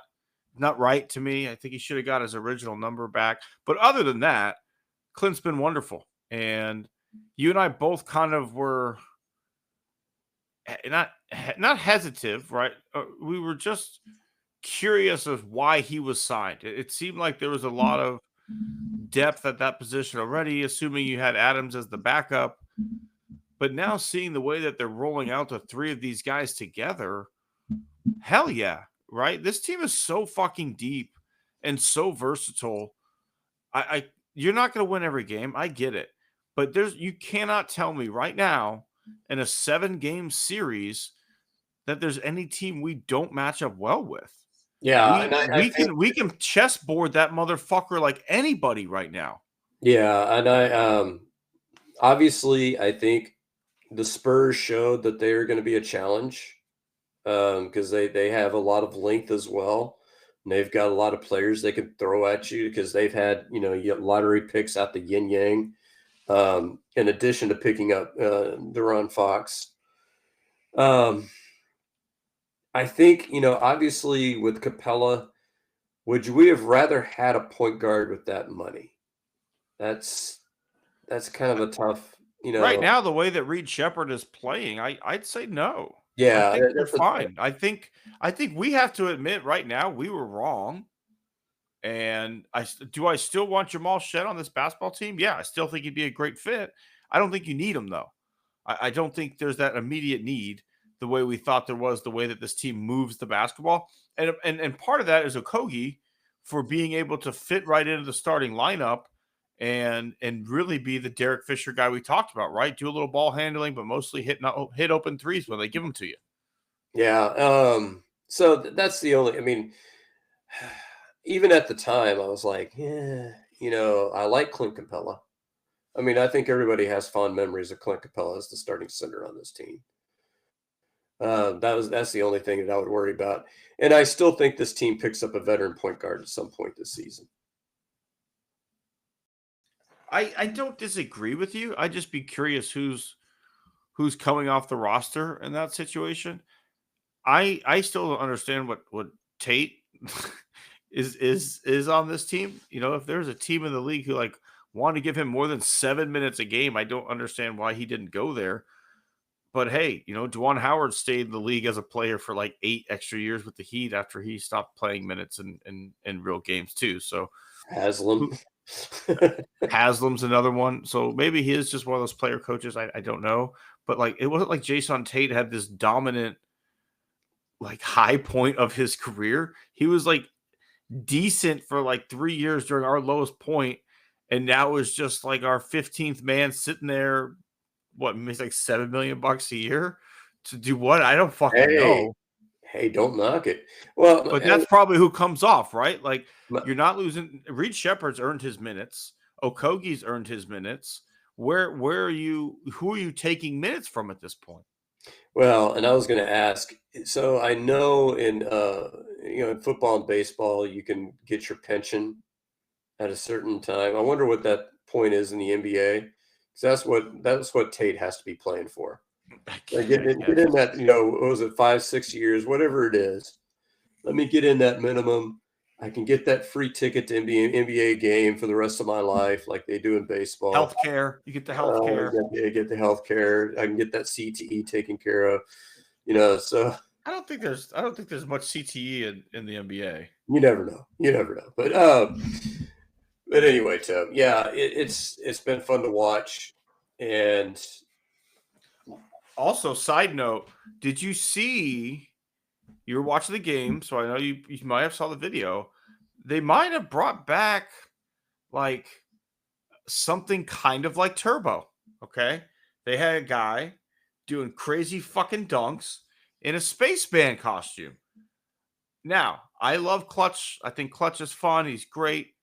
right to me. I think he should have got his original number back. But other than that, Clint's been wonderful. And you and I both kind of were not hesitant, right? We were just curious of why he was signed. It seemed like there was a lot of depth at that position already, assuming you had Adams as the backup. But now seeing the way that they're rolling out the three of these guys together, hell yeah, right? This team is so fucking deep and so versatile. I you're not going to win every game. I get it. But you cannot tell me right now in a 7-game series that there's any team we don't match up well with. Yeah, We can chessboard that motherfucker like anybody right now. Yeah, and I obviously I think the Spurs showed that they are going to be a challenge because they have a lot of length as well. And they've got a lot of players they can throw at you because they've had, you get lottery picks out the yin yang, in addition to picking up De'Aaron Fox. I think, obviously with Capella, would we have rather had a point guard with that money? That's kind of a tough, Right now, the way that Reed Shepherd is playing, I'd say no. Yeah, I think they're that's fine. I think we have to admit right now we were wrong. And I still want Jamal Shed on this basketball team? Yeah, I still think he'd be a great fit. I don't think you need him though. I don't think there's that immediate need the way we thought there was, the way that this team moves the basketball. And part of that is Okogie for being able to fit right into the starting lineup and really be the Derek Fisher guy we talked about, right? Do a little ball handling, but mostly hit open threes when they give them to you. Yeah. So that's the only, I mean, even at the time I was like, yeah, I like Clint Capella. I mean, I think everybody has fond memories of Clint Capella as the starting center on this team. That's the only thing that I would worry about. And I still think this team picks up a veteran point guard at some point this season. I don't disagree with you. I'd just be curious who's coming off the roster in that situation. I still don't understand what Tate is on this team. If there's a team in the league who want to give him more than 7 minutes a game, I don't understand why he didn't go there. But hey, Juwan Howard stayed in the league as a player for 8 extra years with the Heat after he stopped playing minutes in real games too. So Haslam's another one. So maybe he is just one of those player coaches. I don't know. But it wasn't like Jason Tate had this dominant high point of his career. He was decent for 3 years during our lowest point, and now is just our 15th man sitting there. What, makes $7 million a year to do what? I don't fucking know. Hey, don't knock it. Well, but that's probably who comes off, right? You're not losing. Reed Shepherd's earned his minutes. Okogie's earned his minutes. Where are you? Who are you taking minutes from at this point? Well, and I was going to ask. So I know in in football and baseball, you can get your pension at a certain time. I wonder what that point is in the NBA. That's what Tate has to be playing for. Get in that, what was it, 5-6 years, whatever it is. Let me get in that minimum. I can get that free ticket to NBA game for the rest of my life, like they do in baseball. Healthcare, you get the healthcare. Get the healthcare. I can get that CTE taken care of. So I don't think there's much CTE in the NBA. You never know. But anyway, Tim, yeah, it's been fun to watch. And also, side note, did you see? You were watching the game, so I know you might have saw the video. They might have brought back something kind of like Turbo. Okay, they had a guy doing crazy fucking dunks in a spaceman costume. Now, I love Clutch. I think Clutch is fun. He's great.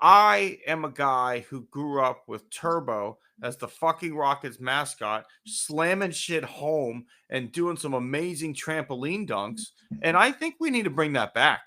I am a guy who grew up with Turbo as the fucking Rockets mascot, slamming shit home and doing some amazing trampoline dunks. And I think we need to bring that back.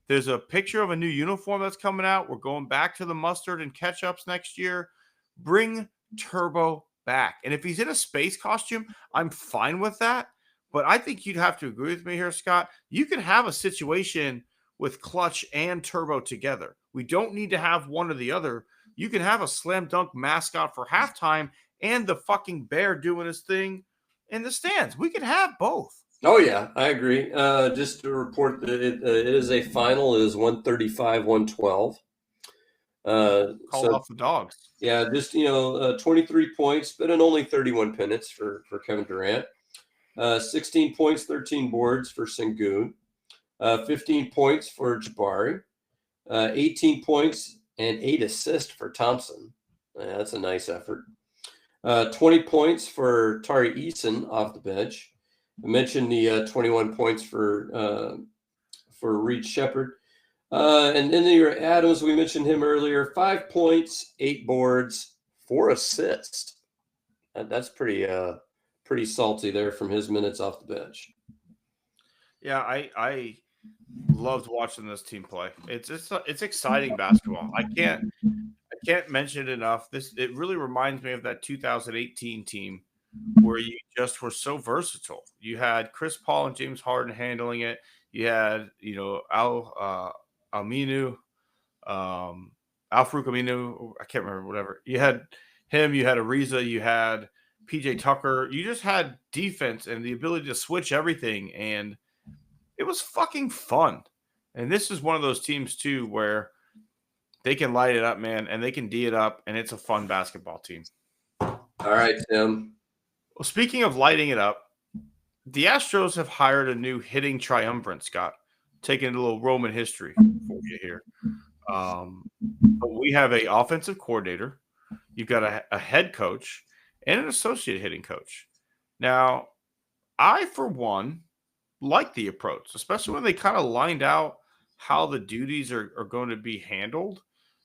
There's a picture of a new uniform that's coming out. We're going back to the mustard and ketchups next year. Bring Turbo back. And if he's in a space costume, I'm fine with that. But I think you'd have to agree with me here, Scott. You can have a situation with Clutch and Turbo together. We don't need to have one or the other. You can have a slam dunk mascot for halftime and the fucking bear doing his thing in the stands. We can have both. Oh yeah, I agree. Just to report that it is a final. It is 135-112. Called So off the dogs. yeah, just 23 points, but in only 31 minutes for Kevin Durant. 16 points, 13 boards for Sengun. 15 points for Jabari. 18 points and 8 assists for Thompson. That's a nice effort. 20 points for Tari Eason off the bench. I mentioned the 21 points for Reed Shepherd. And then your Adams, we mentioned him earlier. 5 points, 8 boards, 4 assists. That's pretty salty there from his minutes off the bench. Yeah, I loved watching this team play. It's exciting basketball. I can't mention it enough. It really reminds me of that 2018 team where you just were so versatile. You had Chris Paul and James Harden handling it. You had Aminu, Al-Farouq Aminu. I can't remember, whatever. You had him. You had Ariza. You had PJ Tucker. You just had defense and the ability to switch everything, and it was fucking fun. And this is one of those teams too where they can light it up, man, and they can D it up, and it's a fun basketball team. All right, Tim. Well, speaking of lighting it up, the Astros have hired a new hitting triumvirate, Scott. Taking a little Roman history for you here. But we have an offensive coordinator. You've got a head coach and an associate hitting coach. Now, I, for one, like the approach, especially when they kind of lined out how the duties are going to be handled.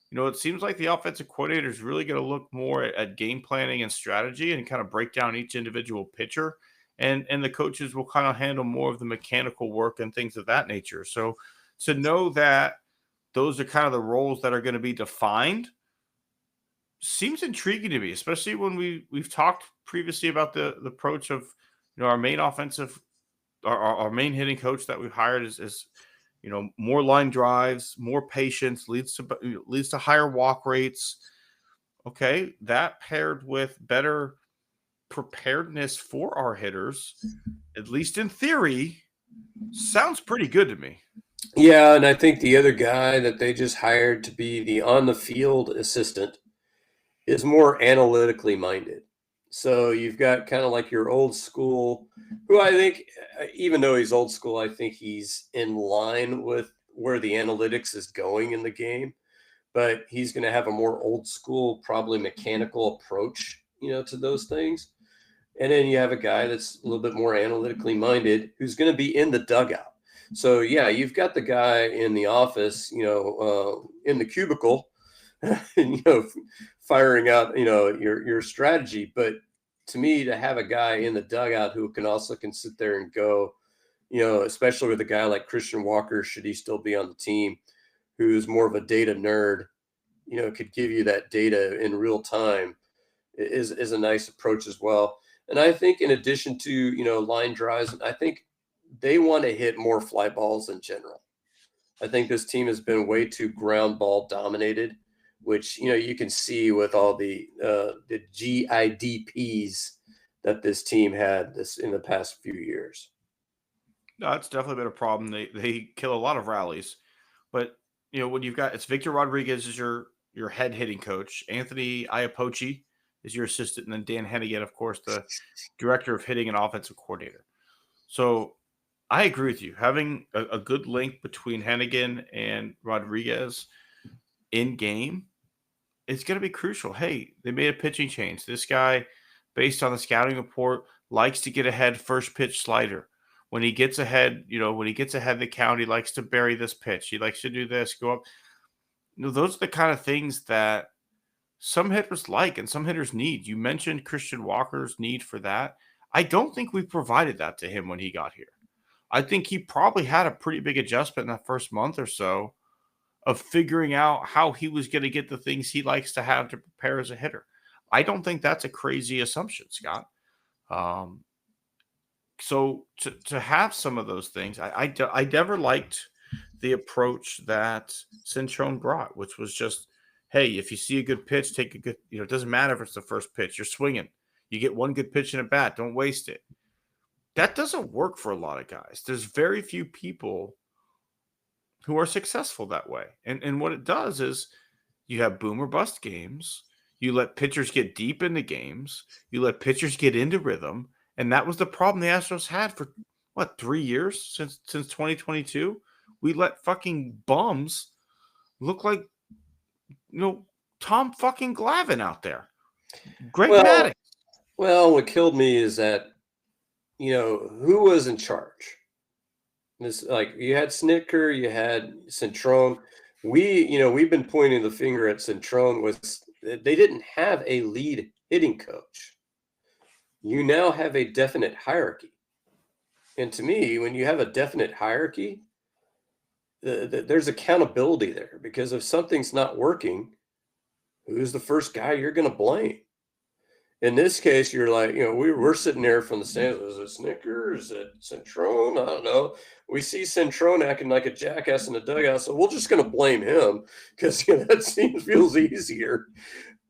It seems like the offensive coordinator is really going to look more at game planning and strategy and kind of break down each individual pitcher. And the coaches will kind of handle more of the mechanical work and things of that nature. So to know that those are kind of the roles that are going to be defined seems intriguing to me, especially when we've talked previously about the approach of our main offensive, our main hitting coach that we've hired is more line drives, more patience, leads to higher walk rates. Okay, that paired with better preparedness for our hitters, at least in theory, sounds pretty good to me. Yeah, and I think the other guy that they just hired to be the on-the-field assistant is more analytically minded. So you've got kind of like your old school, who I think, even though he's old school, I think he's in line with where the analytics is going in the game. But he's going to have a more old school, probably mechanical approach, to those things. And then you have a guy that's a little bit more analytically minded who's going to be in the dugout. So, yeah, you've got the guy in the office, in the cubicle, firing out, your strategy. But to me, to have a guy in the dugout who can sit there and go, especially with a guy like Christian Walker, should he still be on the team, who's more of a data nerd, could give you that data in real time is a nice approach as well. And I think in addition to, line drives, I think they want to hit more fly balls in general. I think this team has been way too ground ball dominated, which, you can see with all the GIDPs that this team had in the past few years. No, it's definitely been a problem. They kill a lot of rallies, but when you've got, it's Victor Rodriguez is your head hitting coach, Anthony Iapoce is your assistant, and then Dan Hennigan, of course, the director of hitting and offensive coordinator. So I agree with you. Having a good link between Hennigan and Rodriguez in game, it's going to be crucial. Hey, they made a pitching change. This guy, based on the scouting report, likes to get ahead first pitch slider. When he gets ahead, when he gets ahead of the count, he likes to bury this pitch. He likes to do this, go up. Those are the kind of things that some hitters like and some hitters need. You mentioned Christian Walker's need for that. I don't think we provided that to him when he got here. I think he probably had a pretty big adjustment in that first month or so of figuring out how he was going to get the things he likes to have to prepare as a hitter. I don't think that's a crazy assumption, Scott. So to have some of those things, I never liked the approach that Cinchon brought, which was just, hey, if you see a good pitch, take a good, it doesn't matter if it's the first pitch, you're swinging. You get one good pitch in a bat, don't waste it. That doesn't work for a lot of guys. There's very few people who are successful that way. And what it does is you have boom or bust games. You let pitchers get deep into games. You let pitchers get into rhythm. And that was the problem the Astros had for, 3 years since 2022? We let fucking bums look like, Tom fucking Glavine out there. Greg Maddux. Well, what killed me is that, who was in charge? This, like, you had Snitker, you had Centrone. We've been pointing the finger at Centrone. They didn't have a lead hitting coach. You now have a definite hierarchy. And to me, when you have a definite hierarchy, there's accountability there, because if something's not working, who's the first guy you're going to blame? In this case, you're like, we're sitting there from the stands. Is it Snicker? Is it Centrone? I don't know. We see Centrone acting like a jackass in the dugout, so we're just going to blame him because that feels easier.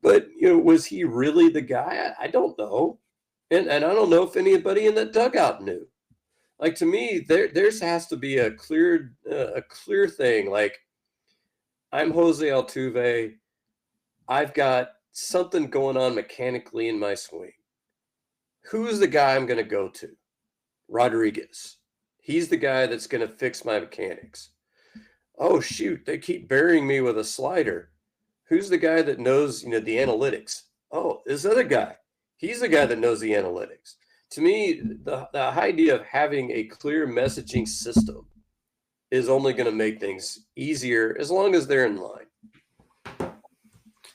But was he really the guy? I don't know, and I don't know if anybody in that dugout knew. Like, to me, there has to be a clear thing. Like, I'm Jose Altuve. I've got something going on mechanically in my swing. Who's the guy I'm going to go to? Rodriguez. He's the guy that's going to fix my mechanics. Oh, shoot, they keep burying me with a slider. Who's the guy that knows, the analytics? Oh, this other guy. He's the guy that knows the analytics. To me, the idea of having a clear messaging system is only going to make things easier as long as they're in line.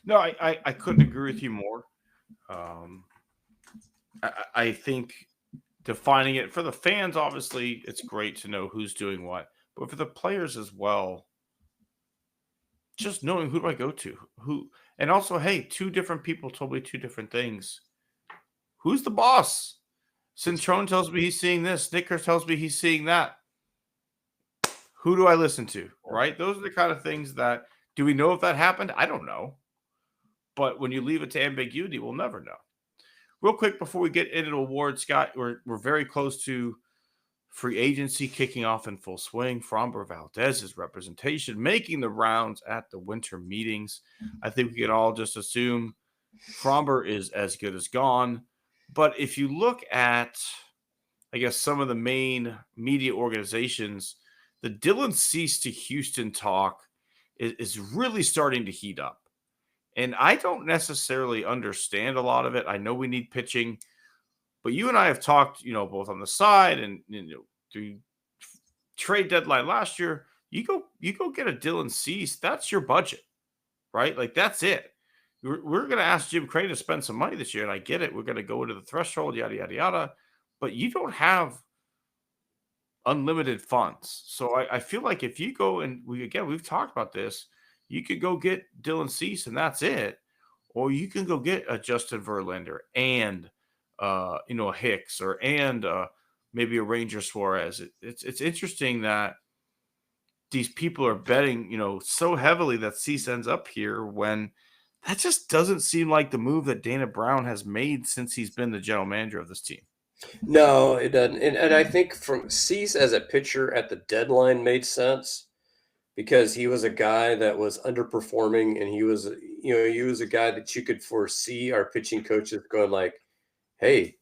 No, I couldn't agree with you more. I think defining it for the fans, obviously, it's great to know who's doing what. But for the players as well, just knowing who do I go to? And also, hey, two different people told me two different things. Who's the boss? Centrone tells me he's seeing this. Snickers tells me he's seeing that. Who do I listen to? Right? Those are the kind of things that, do we know if that happened? I don't know. But when you leave it to ambiguity, we'll never know. Real quick, before we get into awards, Scott, we're very close to free agency kicking off in full swing. Framber Valdez's representation making the rounds at the winter meetings. I think we can all just assume Framber is as good as gone. But if you look at, I guess, some of the main media organizations, the Dylan Cease to Houston talk is really starting to heat up. And I don't necessarily understand a lot of it. I know we need pitching, but you and I have talked, both on the side and through trade deadline last year. You go get a Dylan Cease. That's your budget, right? Like, that's it. We're going to ask Jim Crane to spend some money this year, and I get it. We're going to go into the threshold, yada yada yada. But you don't have unlimited funds, so I feel like if you go and we've talked about this. You could go get Dylan Cease and that's it. Or you can go get a Justin Verlander and, a Hicks and maybe a Ranger Suarez. It's interesting that these people are betting, so heavily that Cease ends up here when that just doesn't seem like the move that Dana Brown has made since he's been the general manager of this team. No, it doesn't. And I think from Cease as a pitcher at the deadline made sense, because he was a guy that was underperforming, and he was a guy that you could foresee our pitching coaches going like, hey,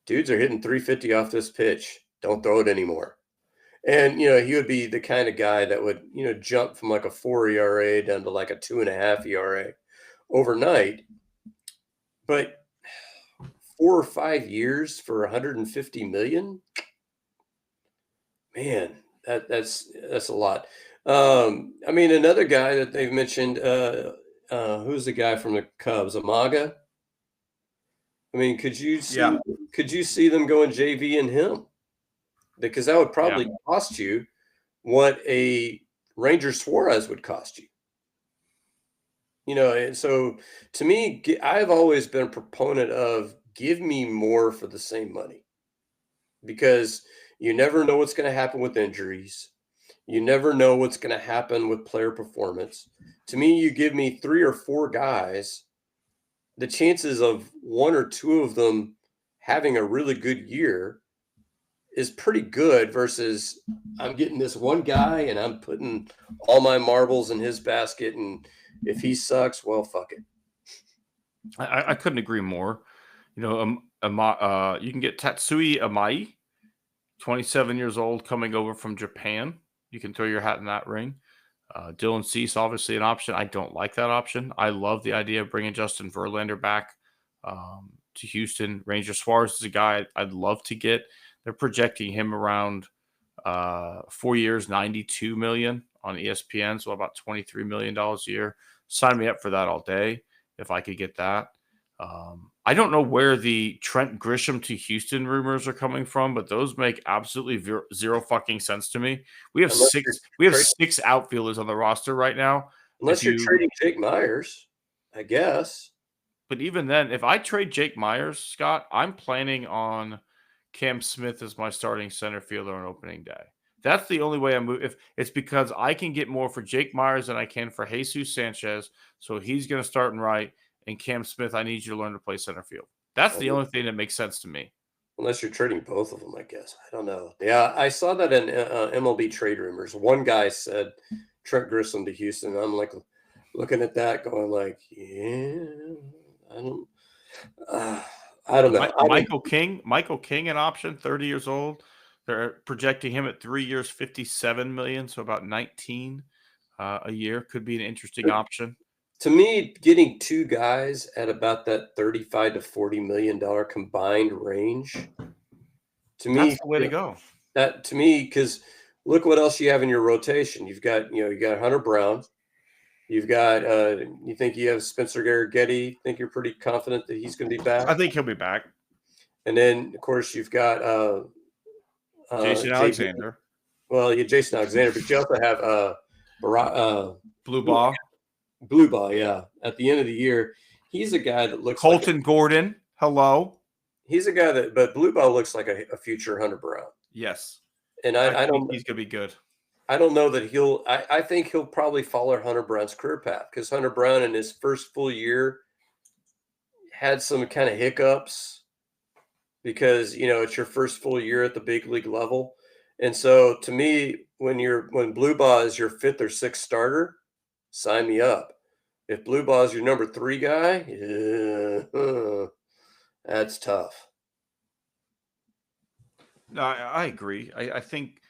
dudes are hitting 350 off this pitch. Don't throw it anymore. And, he would be the kind of guy that would, jump from like a 4 ERA down to like a 2.5 ERA overnight. But 4 or 5 years for $150 million, man, that's a lot. Another guy that they've mentioned, who's the guy from the Cubs, Amaga? Could you see them going JV and him? Because that would probably cost you what a Ranger Suarez would cost you. And so to me, I've always been a proponent of give me more for the same money, because you never know what's going to happen with injuries. You never know what's going to happen with player performance. To me, you give me 3 or 4 guys, the chances of 1 or 2 of them having a really good year is pretty good versus I'm getting this one guy and I'm putting all my marbles in his basket. And if he sucks, well, fuck it. I couldn't agree more. You know, you can get Tatsui Amai, 27 years old, coming over from Japan. You can throw your hat in that ring. Dylan Cease, obviously an option. I don't like that option. I love the idea of bringing Justin Verlander back to Houston. Ranger Suarez is a guy I'd love to get. They're projecting him around 4 years, $92 million on ESPN, so about $23 million a year. Sign me up for that all day if I could get that. I don't know where the Trent Grisham to Houston rumors are coming from, but those make absolutely zero fucking sense to me. We have six outfielders on the roster right now. Unless you're trading Jake Myers, I guess. But even then, if I trade Jake Myers, Scott, I'm planning on Cam Smith as my starting center fielder on opening day. That's the only way I move. If it's because I can get more for Jake Myers than I can for Jesus Sanchez, so he's going to start and right. And Cam Smith, I need you to learn to play center field. That's the only thing that makes sense to me. Unless you're trading both of them, I guess. I don't know. Yeah, I saw that in MLB trade rumors. One guy said Trent Grisham to Houston. I'm like looking at that, going like, yeah, I don't know. Michael King, an option, 30 years old. They're projecting him at 3 years, $57 million, so about 19 a year. Could be an interesting option. To me, getting 2 guys at about that $35 to $40 million combined range, to me, that's the way to go. That to me, because look what else you have in your rotation. You got Hunter Brown. You've got you think you have Spencer Garrett-Getty. Think you're pretty confident that he's going to be back? I think he'll be back. And then, of course, you've got Jason Alexander. Well, you Jason Alexander, but you also have Blue Ball, yeah. At the end of the year, he's a guy that looks Colton Gordon. Hello. He's a guy but Blue Ball looks like a future Hunter Brown. Yes. And I don't think he's gonna be good. I don't know that I think he'll probably follow Hunter Brown's career path because Hunter Brown in his first full year had some kind of hiccups because it's your first full year at the big league level. And so to me, when Blue Ball is your 5th or 6th starter, sign me up. If Blue Ball is your number 3 guy, that's tough. No, I agree. I think,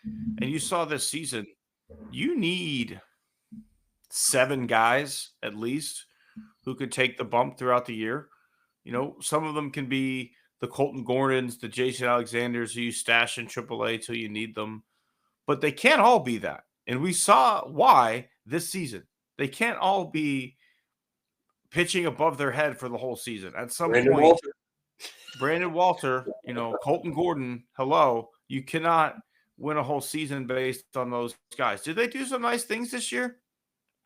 and you saw this season, you need 7 guys at least who could take the bump throughout the year. Some of them can be the Colton Gordons, the Jason Alexanders who you stash in AAA till you need them, but they can't all be that. And we saw why this season. They can't all be pitching above their head for the whole season. At some point, Brandon Walter, Colton Gordon, hello. You cannot win a whole season based on those guys. Did they do some nice things this year?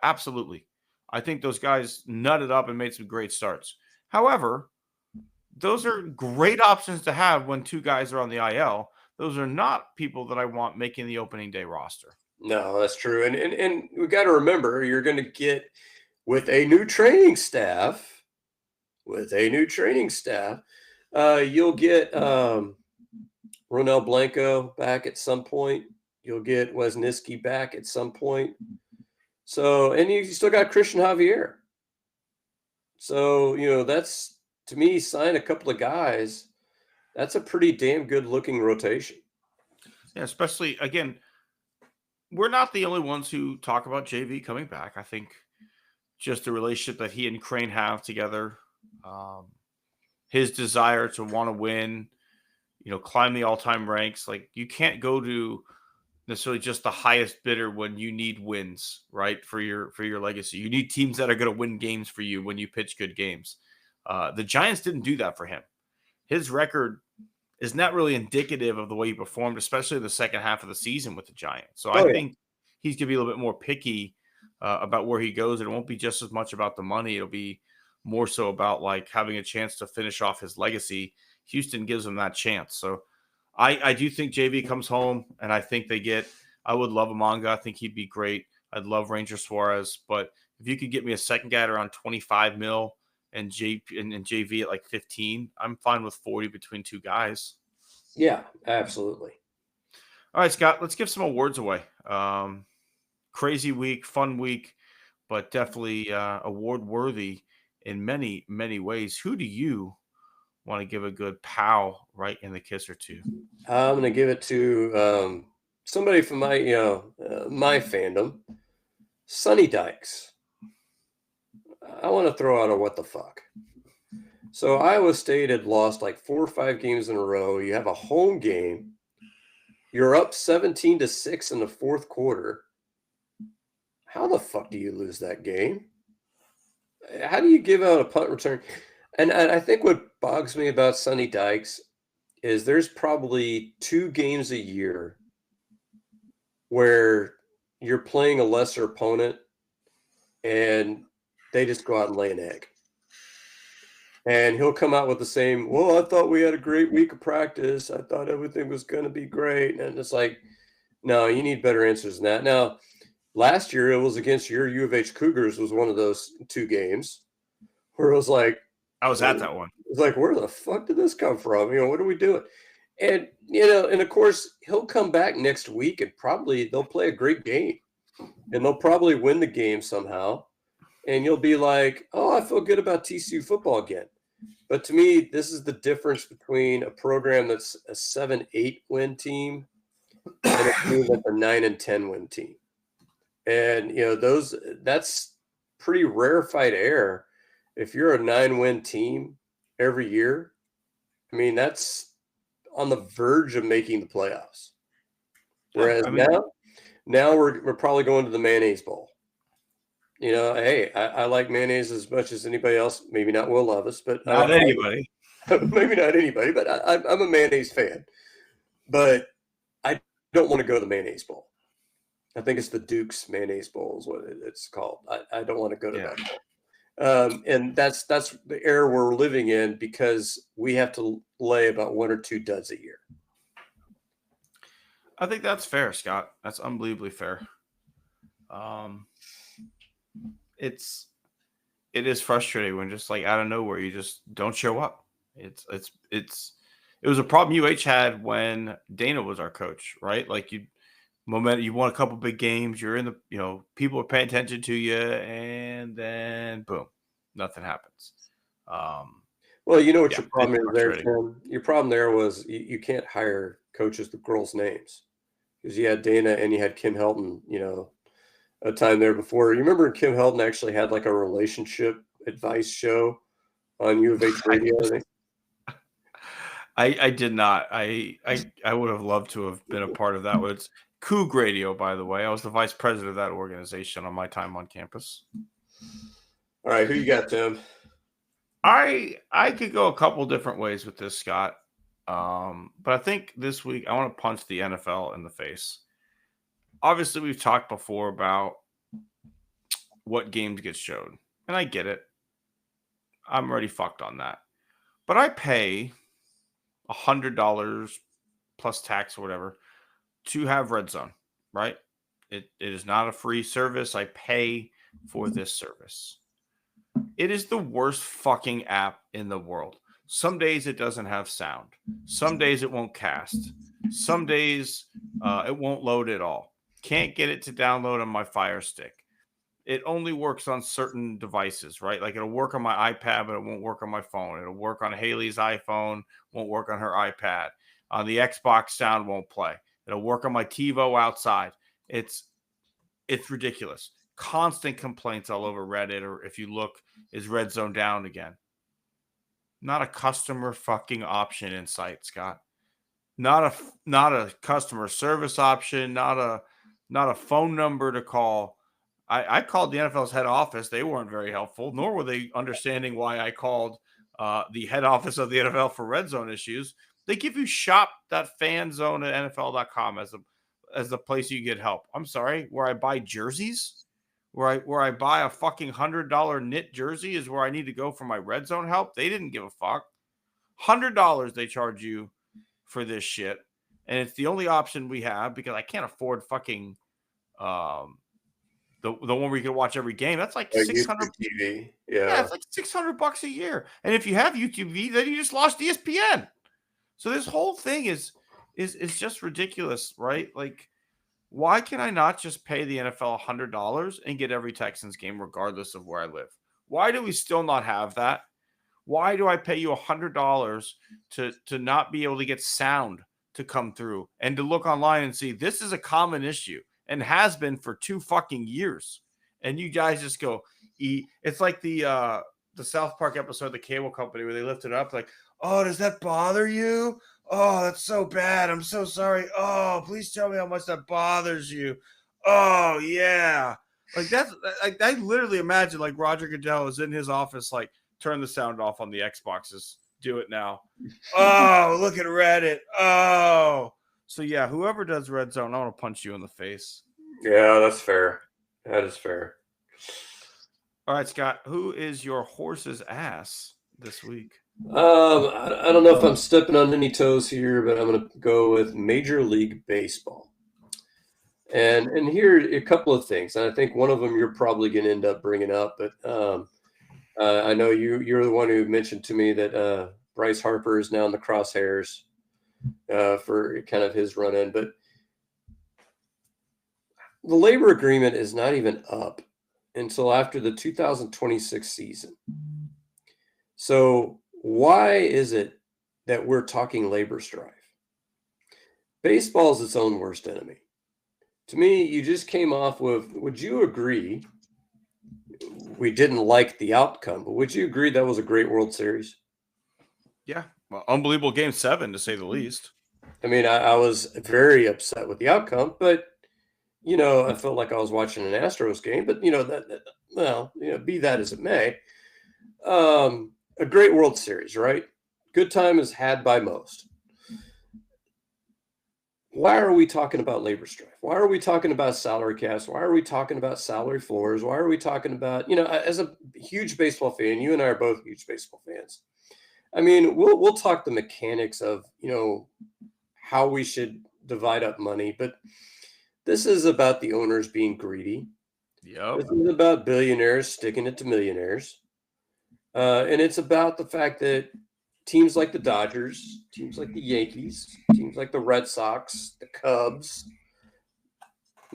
Absolutely. I think those guys nutted up and made some great starts. However, those are great options to have when 2 guys are on the IL. Those are not people that I want making the opening day roster. No, that's true. And we got to remember, you're going to get with a new training staff, you'll get Ronel Blanco back at some point. You'll get Wesniewski back at some point. So, and you still got Christian Javier. So, that's, to me, sign a couple of guys. That's a pretty damn good looking rotation. Yeah, especially, again, we're not the only ones who talk about JV coming back. I think just the relationship that he and Crane have together, his desire to want to win, climb the all-time ranks. Like, you can't go to necessarily just the highest bidder when you need wins, right? For your legacy. You need teams that are going to win games for you when you pitch good games. The Giants didn't do that for him. His record is not really indicative of the way he performed, especially in the second half of the season with the Giants. So I think he's going to be a little bit more picky about where he goes. It won't be just as much about the money. It'll be more so about like having a chance to finish off his legacy. Houston gives him that chance. So I do think JV comes home, and I think I would love Amanga. I think he'd be great. I'd love Ranger Suarez, but If you could get me a second guy at around 25 mil and JV at like 15, I'm fine with 40 between two guys. Yeah, absolutely. All right, Scott, let's give some awards away. Crazy week, fun week, but definitely award worthy in many, many ways. Who do you want to give a good pow right in the kisser to? I'm going to give it to somebody from my, my fandom, Sonny Dykes. I want to throw out a what the fuck. So Iowa State had lost like 4 or 5 games in a row. You have a home game. You're up 17-6 in the fourth quarter. How the fuck do you lose that game? How do you give out a punt return? And I think what bogs me about Sonny Dykes is there's probably 2 games a year where you're playing a lesser opponent and they just go out and lay an egg. And he'll come out with the same, well, I thought we had a great week of practice. I thought everything was going to be great. And it's like, no, you need better answers than that. Now, last year it was against your U of H Cougars was one of those 2 games where it was like, I was at that one. It's like, where the fuck did this come from? What are we doing? And, and of course, he'll come back next week and probably they'll play a great game. And they'll probably win the game somehow. And you'll be like, oh, I feel good about TCU football again. But to me, this is the difference between a program that's a 7-8 win team and a team that's a 9-10 win team. And, that's pretty rarefied air. If you're a 9-win team every year, I mean, that's on the verge of making the playoffs. Whereas now we're probably going to the mayonnaise bowl. Hey, I like mayonnaise as much as anybody else. Maybe not Will Levis, but not anybody. Maybe not anybody, but I'm a mayonnaise fan. But I don't want to go to the mayonnaise bowl. I think it's the Duke's Mayonnaise Bowl is what it's called. I don't want to go to that bowl. And that's the era we're living in because we have to lay about 1 or 2 duds a year. I think that's fair, Scott. That's unbelievably fair. It is frustrating when just like out of nowhere you just don't show up. It was a problem UH had when Dana was our coach, right? Like you won a couple big games, you're in the people are paying attention to you, and then boom, nothing happens. Well, what your problem is there, Tim? Your problem there was you can't hire coaches with girls' names because you had Dana and you had Kim Helton, a time there before. You remember Kim Helton actually had like a relationship advice show on U of H radio? I did not. I would have loved to have been a part of that. It's Coug Radio, by the way. I was the vice president of that organization on my time on campus. All right, who you got, Tim? I could go a couple different ways with this, Scott. But I think this week I want to punch the NFL in the face. Obviously, we've talked before about what games get showed, and I get it. I'm already fucked on that. But I pay $100 plus tax or whatever to have Red Zone, right? It is not a free service. I pay for this service. It is the worst fucking app in the world. Some days it doesn't have sound. Some days it won't cast. Some days it won't load at all. Can't get it to download on my Fire Stick. It only works on certain devices, right? Like it'll work on my iPad, but it won't work on my phone. It'll work on Haley's iPhone, won't work on her iPad. On the Xbox, sound won't play. It'll work on my TiVo outside. It's ridiculous. Constant complaints all over Reddit, or if you look, is Red Zone down again? Not a customer fucking option in sight, Scott. Not a customer service option. Not a phone number to call. I called the NFL's head office. They weren't very helpful, nor were they understanding why I called the head office of the NFL for Red Zone issues. They give you shop.fanzone at NFL.com as the place you get help. I'm sorry, where I buy jerseys, where I buy a fucking $100 knit jersey is where I need to go for my Red Zone help. They didn't give a fuck. $100 they charge you for this shit, and it's the only option we have because I can't afford fucking the the one where you can watch every game. That's like Like 600. YouTube TV. Yeah, Yeah. it's like $600 a year. And if you have YouTube V, then you just lost ESPN. So this whole thing is just ridiculous, right? Like, why can I not just pay the NFL $100 and get every Texans game regardless of where I live? Why do we still not have that? Why do I pay you $100 to not be able to get sound to come through and to look online and see this is a common issue and has been for 2 fucking years? And you guys just go eat. It's like the South Park episode of The Cable Company where they lifted up like, oh, does that bother you? Oh, that's so bad. I'm so sorry. Oh, please tell me how much that bothers you. Oh, yeah. Like that's like I literally imagine like Roger Goodell is in his office, like, turn the sound off on the Xboxes. Do it now. Oh, look at Reddit. Oh. So yeah, whoever does Red Zone, I want to punch you in the face. Yeah, that's fair. That is fair. All right, Scott, who is your horse's ass this week? I don't know if I'm stepping on any toes here, but I'm going to go with Major League Baseball. And here are a couple of things. And I think one of them you're probably going to end up bringing up, but I know you're the one who mentioned to me that Bryce Harper is now in the crosshairs for kind of his run in, but the labor agreement is not even up until after the 2026 season. So why is it that we're talking labor strife? Baseball is its own worst enemy. To me, you just came off with, would you agree? We didn't like the outcome, but would you agree that was a great World Series? Yeah. Well, unbelievable Game 7, to say the least. I mean, I was very upset with the outcome, but, I felt like I was watching an Astros game, but, be that as it may. A great World Series, right? Good time is had by most. Why are we talking about labor strife? Why are we talking about salary caps? Why are we talking about salary floors? Why are we talking about, as a huge baseball fan, you and I are both huge baseball fans. I mean, we'll talk the mechanics of, how we should divide up money, but this is about the owners being greedy. Yep. This is about billionaires sticking it to millionaires. And it's about the fact that teams like the Dodgers, teams like the Yankees, teams like the Red Sox, the Cubs,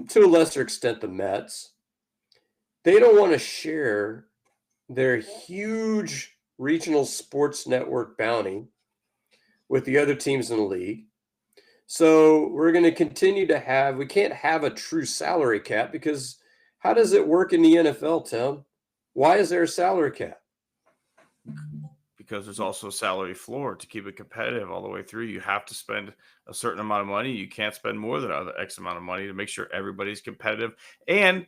to a lesser extent the Mets, they don't want to share their huge regional sports network bounty with the other teams in the league. So we're going to continue to we can't have a true salary cap, because how does it work in the NFL, Tim? Why is there a salary cap? Because there's also a salary floor to keep it competitive all the way through. You have to spend a certain amount of money. You can't spend more than X amount of money to make sure everybody's competitive. And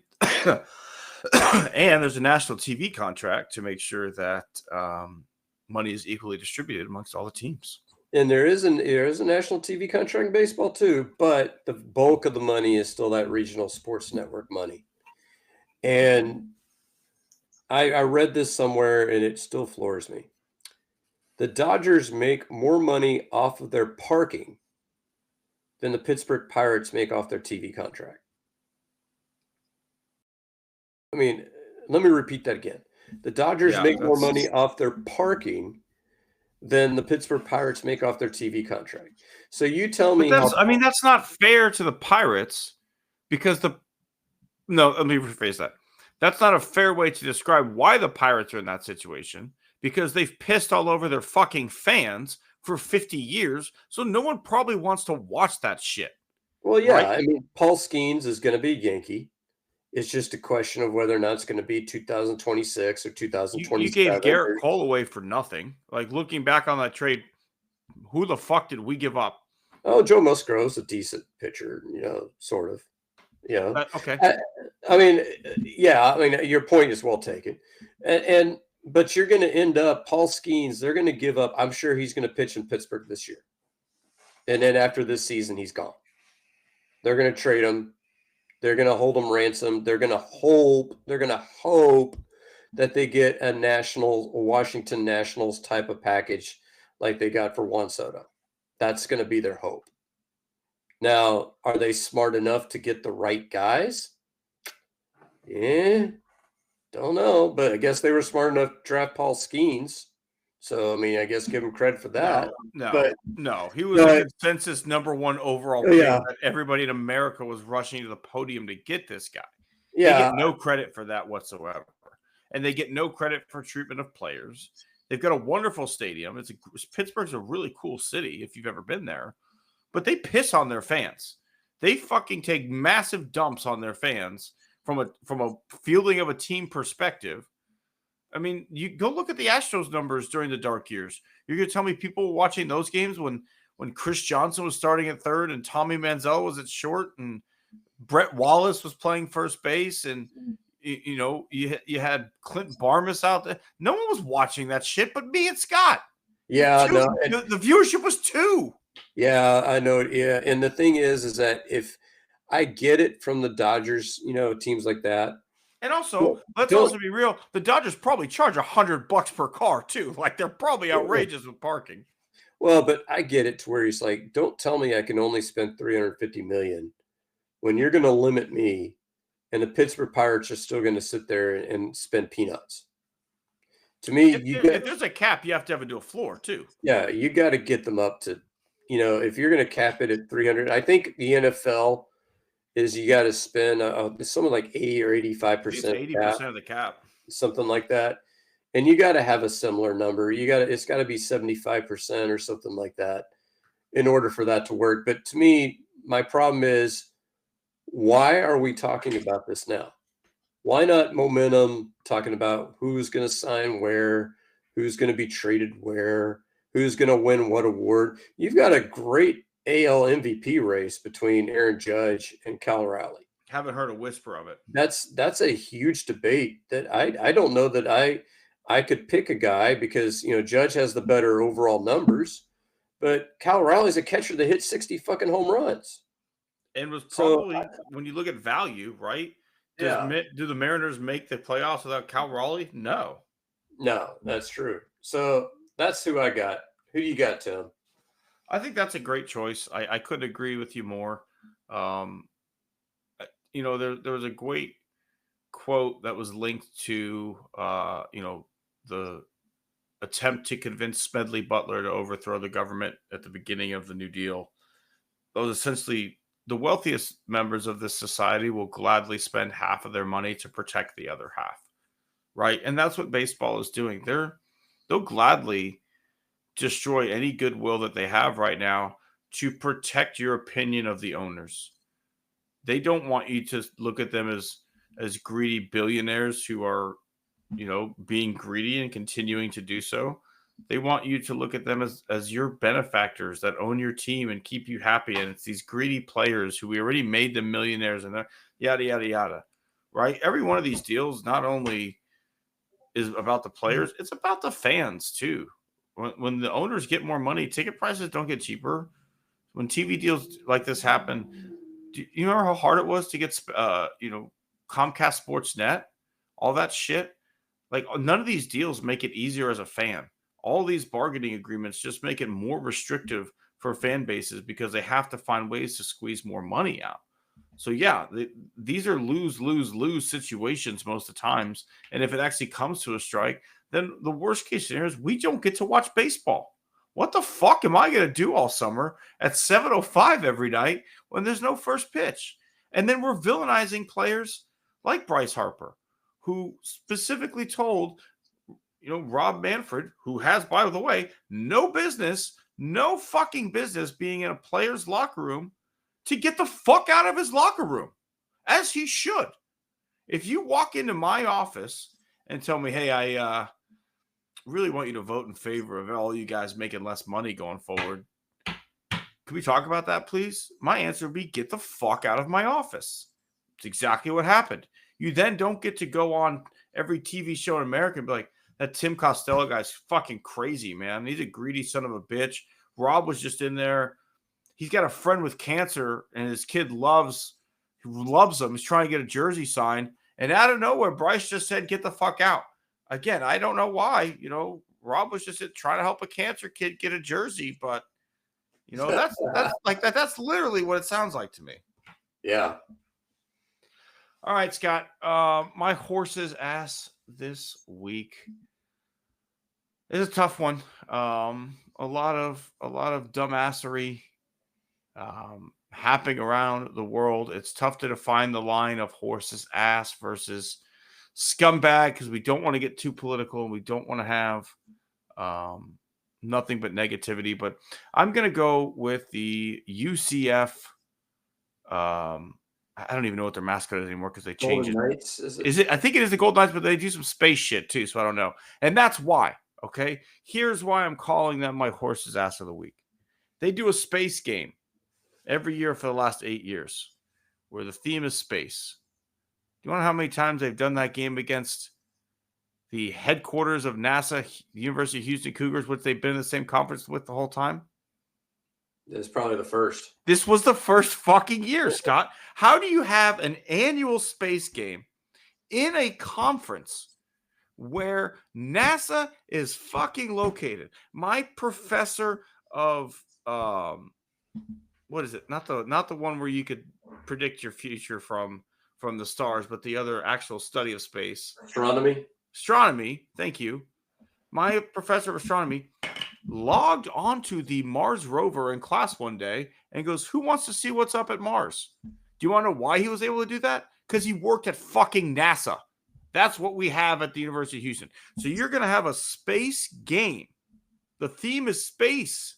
and there's a national TV contract to make sure that money is equally distributed amongst all the teams. And there is a national TV contract in baseball too, but the bulk of the money is still that regional sports network money. And I read this somewhere and it still floors me. The Dodgers make more money off of their parking than the Pittsburgh Pirates make off their TV contract. I mean, let me repeat that again. The Dodgers make more money off their parking than the Pittsburgh Pirates make off their TV contract. So you tell me. That's not fair to the Pirates, because let me rephrase that. That's not a fair way to describe why the Pirates are in that situation, because they've pissed all over their fucking fans for 50 years. So no one probably wants to watch that shit. Well, yeah. Right? I mean, Paul Skeens is going to be a Yankee. It's just a question of whether or not it's going to be 2026 or 2027. You gave Garrett Cole away for nothing. Like, looking back on that trade, who the fuck did we give up? Oh, Joe Musgrove's a decent pitcher, sort of. Yeah. Okay. Your point is well taken. But you're going to end up, Paul Skeens, they're going to give up. I'm sure he's going to pitch in Pittsburgh this year. And then after this season, he's gone. They're going to trade him. They're going to hold him ransom. They're going to hope that they get a Washington Nationals type of package like they got for Juan Soto. That's going to be their hope. Now, are they smart enough to get the right guys? Yeah, don't know, but I guess they were smart enough to draft Paul Skeens. So I mean, I guess give him credit for that. But No. He was a but consensus number one overall oh, pick yeah, that everybody in America was rushing to the podium to get this guy. They yeah, get no credit for that whatsoever. And they get no credit for treatment of players. They've got a wonderful stadium. Pittsburgh's a really cool city if you've ever been there, but they piss on their fans. They fucking take massive dumps on their fans from a fielding of a team perspective. I mean, you go look at the Astros numbers during the dark years. You're going to tell me people were watching those games when Chris Johnson was starting at third and Tommy Manziel was at short and Brett Wallace was playing first base and you had Clint Barmas out there. No one was watching that shit but me and Scott. yeah. Two. No, The viewership was 2. yeah, I know. Yeah, and the thing is that if I get it from the Dodgers, teams like that. And also, let's don't- also be real. The Dodgers probably charge $100 per car too. Like they're probably outrageous with parking. Well, but I get it to where he's like, don't tell me I can only spend $350 million when you're going to limit me, and the Pittsburgh Pirates are still going to sit there and spend peanuts. To me, if there's a cap, you have to have it to a floor too. Yeah, you got to get them up to, if you're going to cap it at 300. I think the NFL is you got to spend something like 80 or 85%, 80% of the cap, something like that. And you got to have a similar number. It's got to be 75% or something like that in order for that to work. But to me, my problem is, why are we talking about this now? Why not momentum, talking about who's going to sign where, who's going to be traded where, who's going to win what award? You've got a great AL MVP race between Aaron Judge and Cal Raleigh. Haven't heard a whisper of it. That's a huge debate that I don't know that I could pick a guy because, Judge has the better overall numbers, but Cal Raleigh's a catcher that hit 60 fucking home runs. And was probably, when you look at value, right? Do the Mariners make the playoffs without Cal Raleigh? No, that's true. So that's who I got. Who do you got, Tim? I think that's a great choice. I couldn't agree with you more. There was a great quote that was linked to, the attempt to convince Smedley Butler to overthrow the government at the beginning of the New Deal. That was essentially, the wealthiest members of this society will gladly spend half of their money to protect the other half, right? And that's what baseball is doing. They'll gladly destroy any goodwill that they have right now to protect your opinion of the owners. They don't want you to look at them as greedy billionaires who are, being greedy and continuing to do so. They want you to look at them as your benefactors that own your team and keep you happy. And it's these greedy players who we already made them millionaires and yada, yada, yada, right? Every one of these deals not only is about the players, it's about the fans too. When the owners get more money, ticket prices don't get cheaper. When TV deals like this happen, do you remember how hard it was to get, Comcast Sportsnet, all that shit? Like, none of these deals make it easier as a fan. All these bargaining agreements just make it more restrictive for fan bases because they have to find ways to squeeze more money out. So yeah, these are lose situations most of the times. And if it actually comes to a strike, then the worst case scenario is we don't get to watch baseball. What the fuck am I going to do all summer at 7:05 every night when there's no first pitch? And then we're villainizing players like Bryce Harper, who specifically told, Rob Manfred, who has, by the way, no fucking business being in a player's locker room, to get the fuck out of his locker room, as he should. If you walk into my office and tell me, hey, I really want you to vote in favor of all you guys making less money going forward, can we talk about that, please? My answer would be, get the fuck out of my office. It's exactly what happened. You then don't get to go on every TV show in America and be like, that Tim Costello guy's fucking crazy, man. He's a greedy son of a bitch. Rob was just in there. He's got a friend with cancer, and his kid loves him. He's trying to get a jersey signed. And out of nowhere, Bryce just said, get the fuck out. Again, I don't know why. Rob was just trying to help a cancer kid get a jersey, but that's literally what it sounds like to me. Yeah. All right, Scott. My horse's ass this week is a tough one. A lot of dumbassery happening around the world. It's tough to define the line of horse's ass versus scumbag because we don't want to get too political and we don't want to have nothing but negativity. But I'm gonna go with the UCF. I don't even know what their mascot is anymore because they changed Golden it. Knights, Is it? I think it is the Golden Knights, but they do some space shit too, so I don't know. And that's why. Okay, here's why I'm calling them my horse's ass of the week. They do a space game every year for the last 8 years, where the theme is space. Do you want to know how many times they've done that game against the headquarters of NASA, the University of Houston Cougars, which they've been in the same conference with the whole time? It's probably the first. This was the first fucking year, Scott. How do you have an annual space game in a conference where NASA is fucking located? My professor of what is it? Not the one where you could predict your future from the stars, but the other actual study of space. Astronomy. Thank you. My professor of astronomy logged onto the Mars rover in class one day and goes, "Who wants to see what's up at Mars?" Do you want to know why he was able to do that? Because he worked at fucking NASA. That's what we have at the University of Houston. So you're going to have a space game. The theme is space.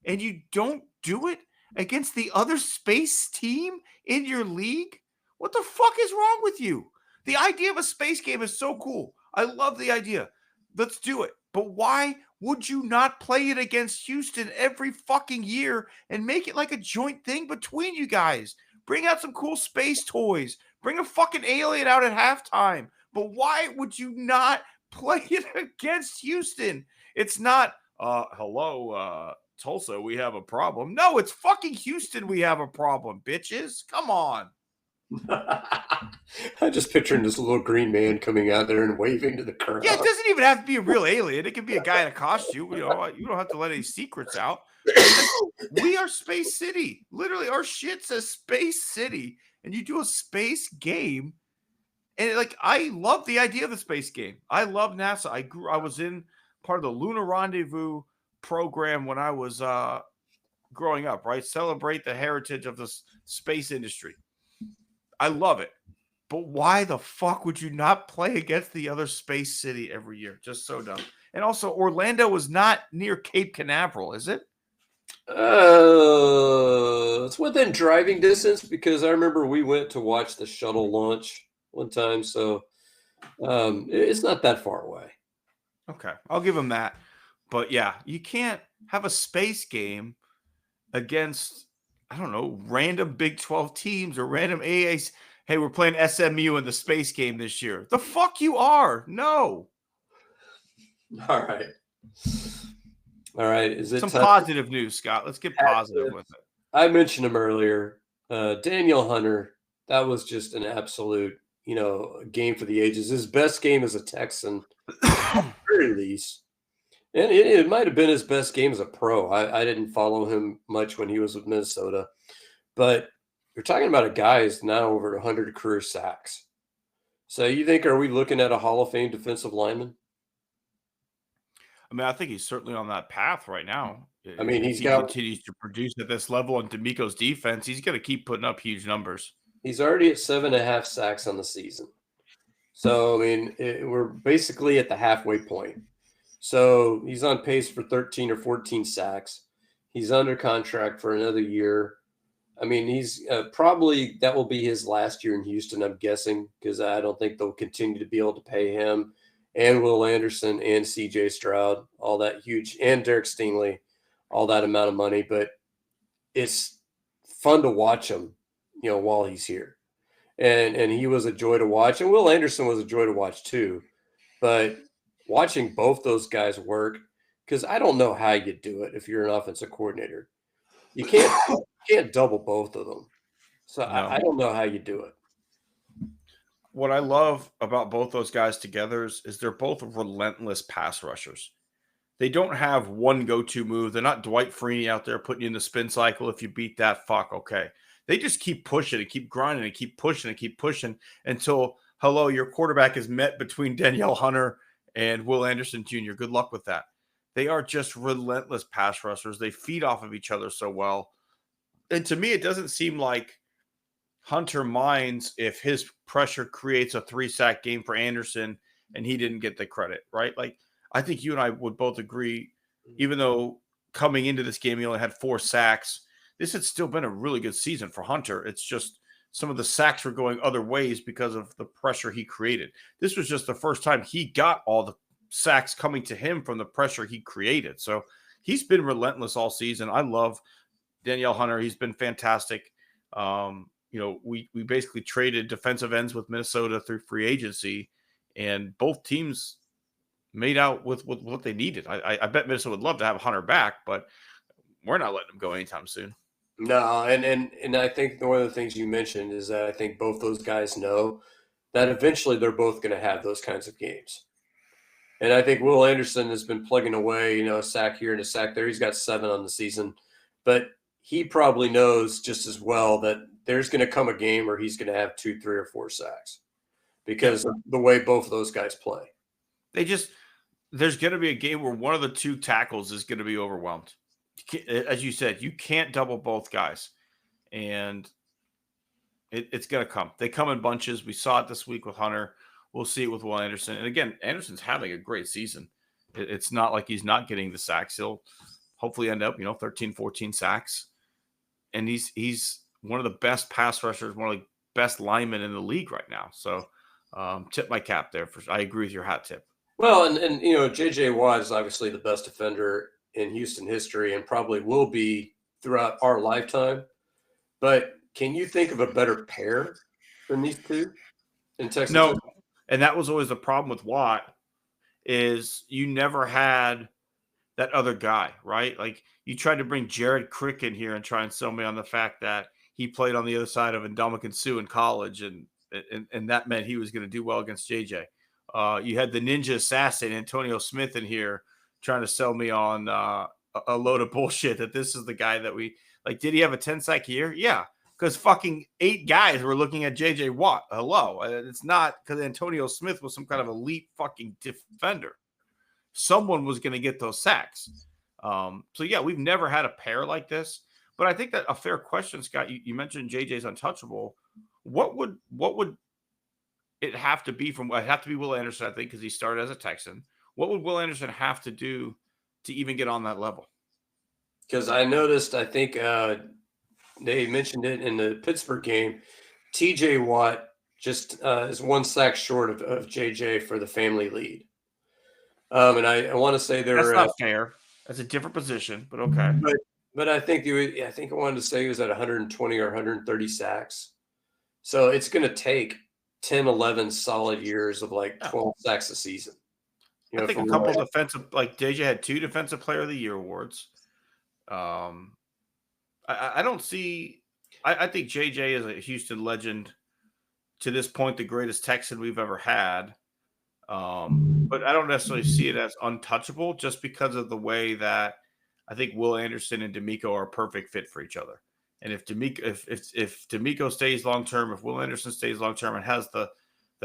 And you don't do it against the other space team in your league? What the fuck is wrong with you? The idea of a space game is so cool. I love the idea. Let's do it. But why would you not play it against Houston every fucking year and make it like a joint thing between you guys? Bring out some cool space toys. Bring a fucking alien out at halftime. But why would you not play it against Houston? It's not, hello, Tulsa, we have a problem. No, it's fucking Houston we have a problem, bitches. Come on. I'm just picturing this little green man coming out there and waving to the crowd. Yeah, it doesn't even have to be a real alien. It can be a guy in a costume. You know, you don't have to let any secrets out. We are Space City. Literally, our shit says Space City, and you do a space game. And I love the idea of the space game. I love NASA. I was in part of the Lunar Rendezvous program when I was growing up, right? Celebrate the heritage of the space industry. I love it. But why the fuck would you not play against the other space city every year? Just so dumb. And also, Orlando is not near Cape Canaveral, is it? It's within driving distance because I remember we went to watch the shuttle launch one time. So it's not that far away. Okay. I'll give him that. But yeah, you can't have a space game against, I don't know, random Big 12 teams or random AAs. Hey, we're playing SMU in the space game this year. The fuck you are. No. All right. Is it some positive news, Scott? Let's get positive with it. I mentioned him earlier. Daniel Hunter. That was just an absolute, game for the ages. His best game as a Texan, at the very least. And it might have been his best game as a pro. I didn't follow him much when he was with Minnesota. But you're talking about a guy who's now over 100 career sacks. So you think, are we looking at a Hall of Fame defensive lineman? I mean, I think he's certainly on that path right now. I mean, he continues to produce at this level on D'Amico's defense. He's going to keep putting up huge numbers. He's already at 7.5 sacks on the season. So, I mean, we're basically at the halfway point. So he's on pace for 13 or 14 sacks. He's under contract for another year. I mean, he's probably that will be his last year in Houston, I'm guessing, because I don't think they'll continue to be able to pay him and Will Anderson and CJ Stroud, all that huge, and Derek Stingley, all that amount of money. But it's fun to watch him, while he's here. And he was a joy to watch. And Will Anderson was a joy to watch too. But watching both those guys work, because I don't know how you do it if you're an offensive coordinator. You can't double both of them. So no. I don't know how you do it. What I love about both those guys together is they're both relentless pass rushers. They don't have one go-to move. They're not Dwight Freeney out there putting you in the spin cycle. If you beat that, fuck, okay. They just keep pushing and keep grinding and keep pushing and keep pushing until, hello, your quarterback is met between Danielle Hunter and Will Anderson Jr. Good luck with that. They are just relentless pass rushers. They feed off of each other so well. And to me, it doesn't seem like Hunter minds if his pressure creates a 3-sack game for Anderson and he didn't get the credit, right? Like, I think you and I would both agree, even though coming into this game, he only had 4 sacks, this had still been a really good season for Hunter. It's just some of the sacks were going other ways because of the pressure he created. This was just the first time he got all the sacks coming to him from the pressure he created. So he's been relentless all season. I love Danielle Hunter. He's been fantastic. We basically traded defensive ends with Minnesota through free agency, and both teams made out with what they needed. I bet Minnesota would love to have Hunter back, but we're not letting him go anytime soon. No, and I think one of the things you mentioned is that I think both those guys know that eventually they're both going to have those kinds of games. And I think Will Anderson has been plugging away, a sack here and a sack there. He's got 7 on the season, but he probably knows just as well that there's going to come a game where he's going to have 2, 3, or 4 sacks because of the way both of those guys play. There's going to be a game where one of the 2 tackles is going to be overwhelmed. As you said, you can't double both guys, and it's going to come. They come in bunches. We saw it this week with Hunter. We'll see it with Will Anderson. And again, Anderson's having a great season. It's not like he's not getting the sacks. He'll hopefully end up, 13, 14 sacks. And he's one of the best pass rushers, one of the best linemen in the league right now. So tip my cap there. I agree with your hat tip. Well, and J.J. Watt is obviously the best defender in Houston history and probably will be throughout our lifetime. But can you think of a better pair than these 2 in Texas? No, and that was always the problem with Watt is you never had that other guy, right? Like you tried to bring Jared Crick in here and try and sell me on the fact that he played on the other side of Ndamukong Suh in college, and that meant he was going to do well against JJ. You had the ninja assassin Antonio Smith in here trying to sell me on a load of bullshit that this is the guy that we like. Did he have a 10-sack year? Yeah, because fucking 8 guys were looking at JJ Watt. Hello, it's not because Antonio Smith was some kind of elite fucking defender. Someone was going to get those sacks. So yeah, we've never had a pair like this. But I think that a fair question, Scott. You mentioned JJ's untouchable. What would it have to be from? It'd have to be Will Anderson, I think, because he started as a Texan. What would Will Anderson have to do to even get on that level? Because I noticed, I think they mentioned it in the Pittsburgh game. TJ Watt just is 1 sack short of JJ for the family lead. And I want to say that's not fair. That's a different position, but okay. But I think I wanted to say he was at 120 or 130 sacks. So it's going to take 10, 11 solid years of like 12 sacks a season. I think a couple of defensive, like JJ had 2 Defensive Player of the Year awards. I don't see. I think JJ is a Houston legend. To this point, the greatest Texan we've ever had. But I don't necessarily see it as untouchable just because of the way that I think Will Anderson and DeMeco are a perfect fit for each other. And if DeMeco stays long term, if Will Anderson stays long term and has the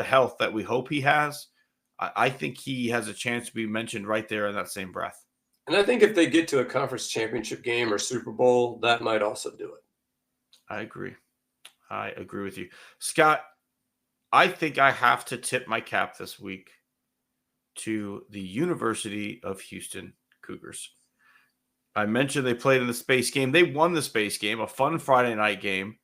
health that we hope he has, I think he has a chance to be mentioned right there in that same breath. And I think if they get to a conference championship game or Super Bowl, that might also do it. I agree with you, Scott. I think I have to tip my cap this week to the University of Houston Cougars. I mentioned they played in the space game. They won the space game, a fun Friday night game,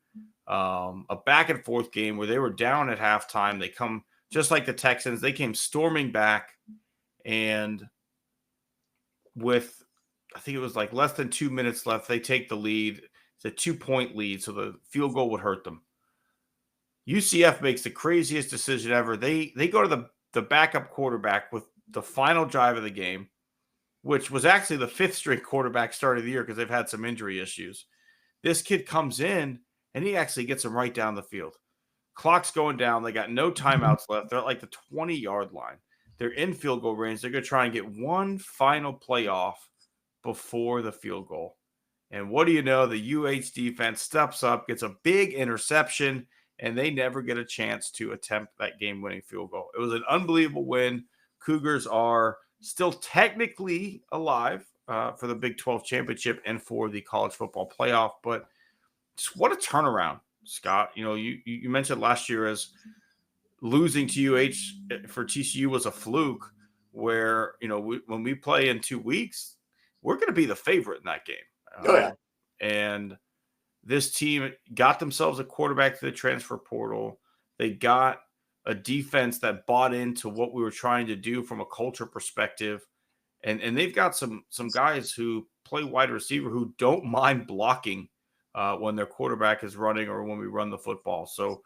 a back and forth game where they were down at halftime. They come just like the Texans. They came storming back, and with, I think it was like less than 2 minutes left, they take the lead. It's a 2-point lead, so the field goal would hurt them. UCF makes the craziest decision ever. They go to the backup quarterback with the final drive of the game, which was actually the 5th-string quarterback start of the year because they've had some injury issues. This kid comes in, and he actually gets them right down the field. Clock's going down. They got no timeouts left. They're at like the 20-yard line. They're in field goal range. They're going to try and get one final play off before the field goal. And what do you know? The UH defense steps up, gets a big interception, and they never get a chance to attempt that game-winning field goal. It was an unbelievable win. Cougars are still technically alive for the Big 12 championship and for the college football playoff, but just what a turnaround, Scott. You know, you mentioned last year as losing to UH for TCU was a fluke, where, you know, when we play in 2 weeks, we're going to be the favorite in that game. Oh, yeah. And this team got themselves a quarterback to the transfer portal. They got a defense that bought into what we were trying to do from a culture perspective. And they've got some guys who play wide receiver who don't mind blocking when their quarterback is running or when we run the football. So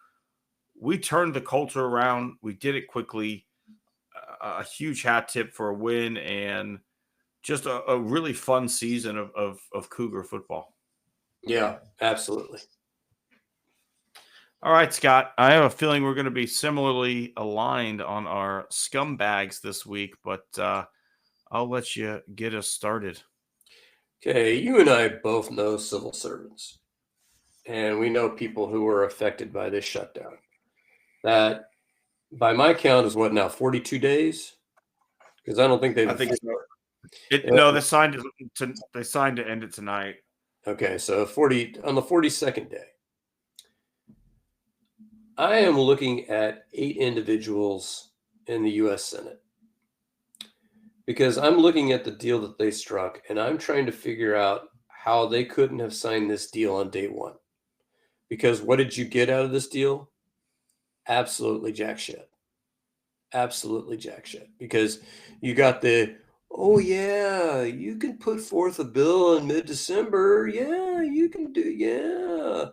we turned the culture around. We did it quickly. A huge hat tip for a win and just a really fun season of Cougar football. Yeah, absolutely. All right, Scott, I have a feeling we're going to be similarly aligned on our scumbags this week, but I'll let you get us started. Okay, you and I both know civil servants, and we know people who were affected by this shutdown. That, by my count, is what now, 42 days? Because I don't think they've. I think so. No, they signed to end it tonight. Okay, so on the 42nd day. I am looking at 8 individuals in the U.S. Senate because I'm looking at the deal that they struck, and I'm trying to figure out how they couldn't have signed this deal on day one. Because what did you get out of this deal? Absolutely jack shit. Absolutely jack shit. Because you got oh, yeah, you can put forth a bill in mid-December. Yeah, you can do, yeah.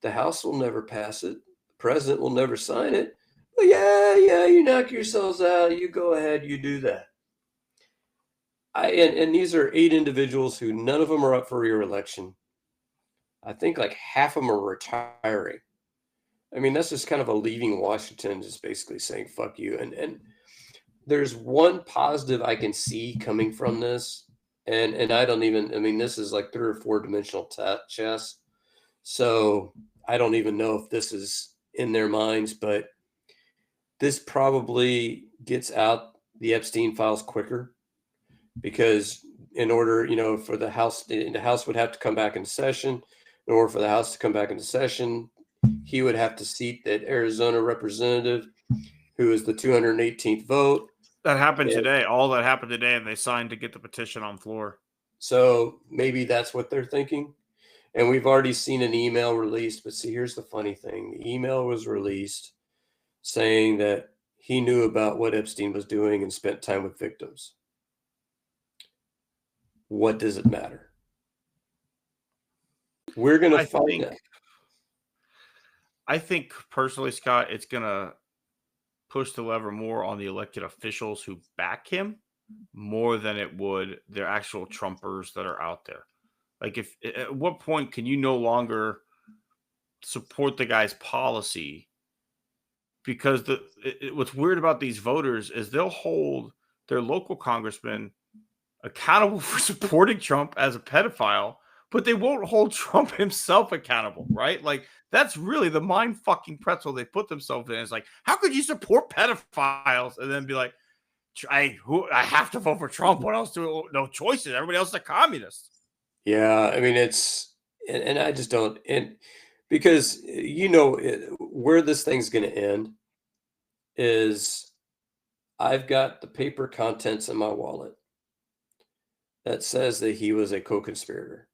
The House will never pass it. The president will never sign it. But yeah, you knock yourselves out. You go ahead, you do that. And these are 8 individuals who none of them are up for re-election. I think like half of them are retiring. I mean, that's just kind of a leaving Washington, just basically saying, fuck you. And there's one positive I can see coming from this. And I don't even, I mean, this is like 3 or 4 dimensional chess. So I don't even know if this is in their minds, but this probably gets out the Epstein files quicker because in order, you know, for the House would have to come back into session. In order for the House to come back into session, he would have to seat that Arizona representative who is the 218th vote. That happened today. All that happened today, and they signed to get the petition on floor. So maybe that's what they're thinking. And we've already seen an email released. But see, here's the funny thing. The email was released saying that he knew about what Epstein was doing and spent time with victims. What does it matter? We're going to find out. I think personally, Scott, it's going to push the lever more on the elected officials who back him more than it would their actual Trumpers that are out there. Like, at what point can you no longer support the guy's policy? Because what's weird about these voters is they'll hold their local congressman accountable for supporting Trump as a pedophile, but they won't hold Trump himself accountable, right? Like, that's really the mind fucking pretzel they put themselves in. It's like, how could you support pedophiles and then be like, I have to vote for Trump? What else no choices? Everybody else is a communist. Yeah, I mean, and I just don't, and because, you know, where this thing's going to end is I've got the paper contents in my wallet that says that he was a co-conspirator.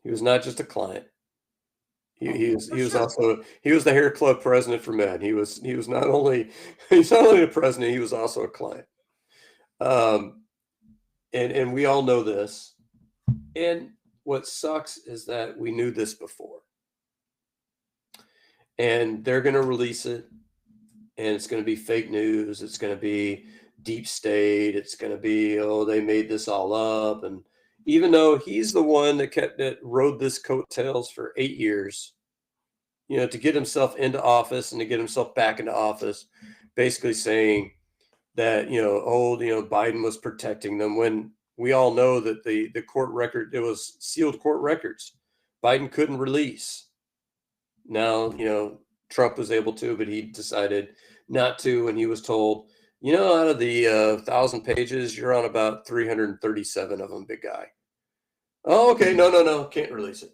He was not just a client. He was also the hair club president for men. He was not only the president, he was also a client. And we all know this. And what sucks is that we knew this before. And they're going to release it, and it's going to be fake news. It's going to be deep state. It's going to be, oh, they made this all up. And even though he's the one that rode this coattails for 8 years, you know, to get himself into office and to get himself back into office, basically saying that, you know, Biden was protecting them when we all know that the court record, it was sealed court records. Biden couldn't release. Now, Trump was able to, but he decided not to. And he was told, out of the 1,000 pages, you're on about 337 of them, big guy. Oh, okay. No. Can't release it.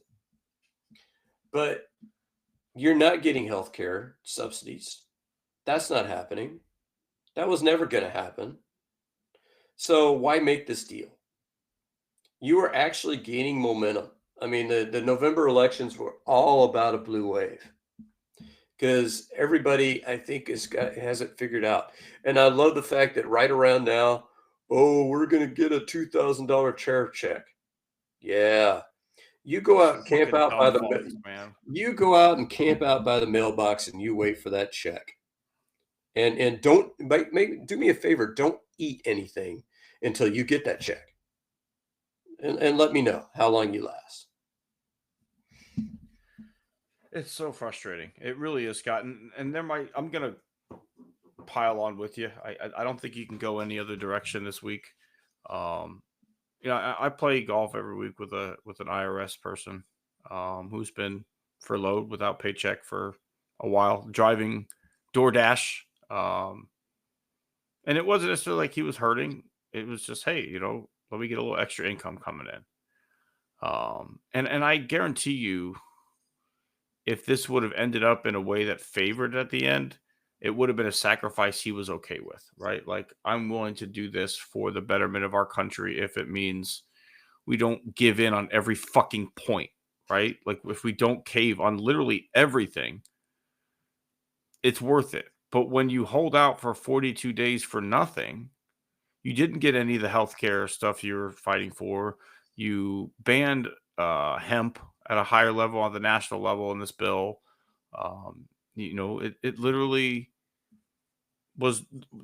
But you're not getting health care subsidies. That's not happening. That was never going to happen. So why make this deal? You are actually gaining momentum. I mean, the November elections were all about a blue wave because everybody, I think, has it figured out. And I love the fact that right around now, we're going to get a $2,000 chair check. Yeah. You go out and camp out by you go out and camp out by the mailbox and you wait for that check. And don't do me a favor, don't eat anything until you get that check. And let me know how long you last. It's so frustrating. It really is, Scott. And I'm gonna pile on with you. I don't think you can go any other direction this week. I play golf every week with an IRS person who's been furloughed without paycheck for a while, driving DoorDash. And it wasn't necessarily like he was hurting. It was just, hey, let me get a little extra income coming in. And I guarantee you, if this would have ended up in a way that favored at the end, it would have been a sacrifice he was okay with, right? Like, I'm willing to do this for the betterment of our country if it means we don't give in on every fucking point, right? Like, if we don't cave on literally everything, it's worth it. But when you hold out for 42 days for nothing, you didn't get any of the healthcare stuff you were fighting for. You banned hemp at a higher level on the national level in this bill. It literally was,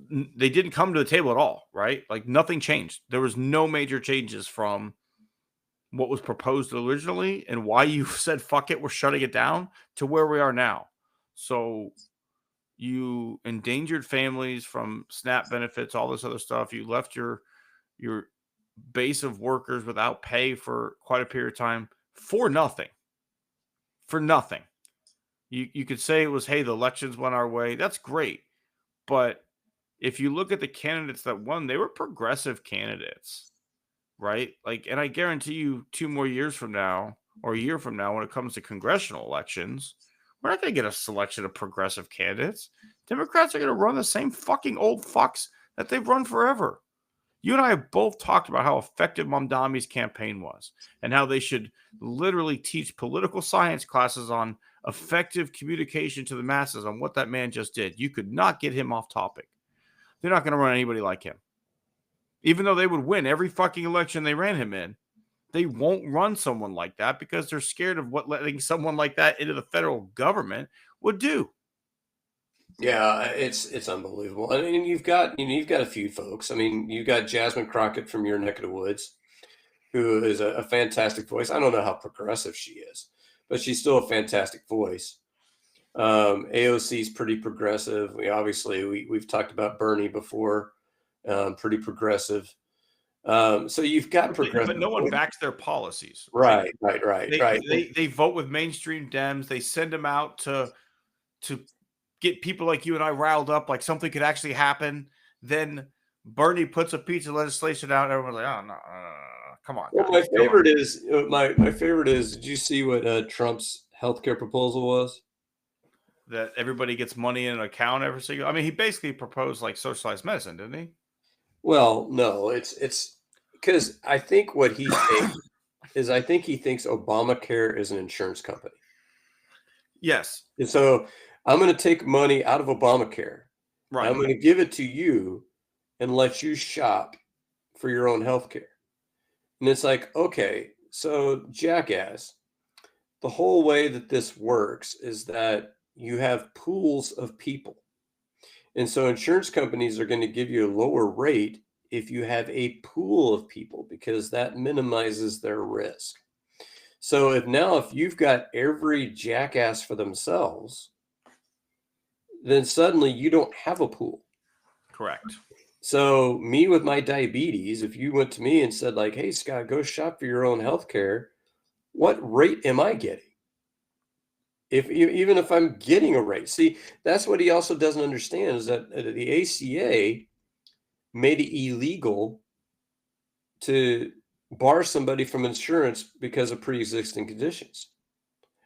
they didn't come to the table at all, right? Like, nothing changed. There was no major changes from what was proposed originally and why you said, fuck it, we're shutting it down, to where we are now. So you endangered families from SNAP benefits, all this other stuff. You left your base of workers without pay for quite a period of time for nothing. For nothing. You could say it was, hey, the elections went our way. That's great. But if you look at the candidates that won, they were progressive candidates, right? Like, and I guarantee you 2 more years from now or a year from now, when it comes to congressional elections, we're not going to get a selection of progressive candidates. Democrats are going to run the same fucking old fucks that they've run forever. You and I have both talked about how effective Mamdani's campaign was and how they should literally teach political science classes on effective communication to the masses on what that man just did. You could not get him off topic. They're not going to run anybody like him. Even though they would win every fucking election they ran him in, they won't run someone like that because they're scared of what letting someone like that into the federal government would do. Yeah, it's unbelievable. I mean, you've got a few folks. I mean, you got Jasmine Crockett from your neck of the woods, who is a fantastic voice. I don't know how progressive she is, but she's still a fantastic voice. AOC is pretty progressive. We've talked about Bernie before, pretty progressive. So you've got progressive, but no one backs their policies. Right. They vote with mainstream Dems. They send them out to get people like you and I riled up, like something could actually happen. Then Bernie puts a piece of legislation out, and everyone's like, "Oh no, come on." Well, my favorite is. Did you see what Trump's healthcare proposal was? That everybody gets money in an account every single. I mean, he basically proposed like socialized medicine, didn't he? Well, no, it's because I think what he thinks is he thinks Obamacare is an insurance company. Yes. And so I'm going to take money out of Obamacare. Right. I'm going to give it to you and let you shop for your own health care. And it's like, okay, so jackass, the whole way that this works is that you have pools of people. And so insurance companies are going to give you a lower rate if you have a pool of people, because that minimizes their risk. So if you've got every jackass for themselves, then suddenly you don't have a pool. Correct. So me with my diabetes, if you went to me and said like, "Hey, Scott, go shop for your own healthcare," what rate am I getting? Even if I'm getting a rate, see, that's what he also doesn't understand is that the ACA made it illegal to bar somebody from insurance because of pre-existing conditions.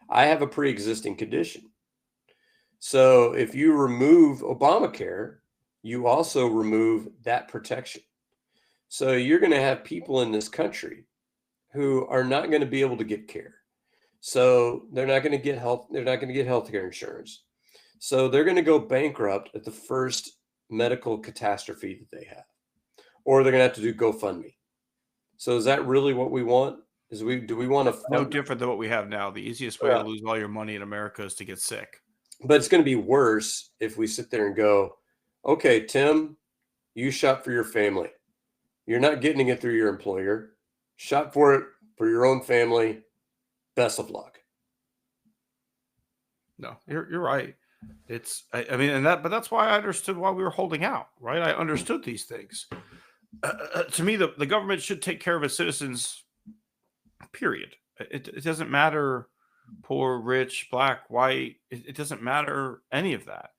I have a pre-existing condition. So if you remove Obamacare, you also remove that protection. So you're going to have people in this country who are not going to be able to get care. So they're not going to get health. They're not going to get healthcare insurance. So they're going to go bankrupt at the first medical catastrophe that they have, or they're going to have to do GoFundMe. So is that really what we want? Do we want to No fund? different than what we have now. The easiest way to lose all your money in America is to get sick. But it's going to be worse if we sit there and go, okay, Tim, you shop for your family. You're not getting it through your employer. Shop for it for your own family. Best of luck. No, you're right. I mean, but that's why I understood why we were holding out, right? I understood these things. To me, the government should take care of its citizens, period. It doesn't matter poor, rich, black, white. It doesn't matter any of that.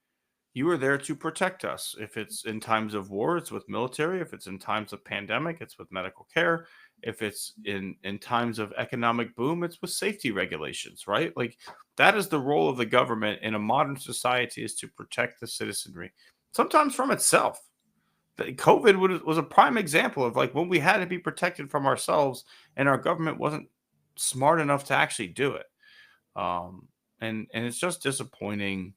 You are there to protect us. If it's in times of war, it's with military. If it's in times of pandemic, it's with medical care. If it's in times of economic boom, it's with safety regulations, right? Like that is the role of the government in a modern society, is to protect the citizenry, sometimes from itself. COVID was a prime example of like when we had to be protected from ourselves and our government wasn't smart enough to actually do it. And it's just disappointing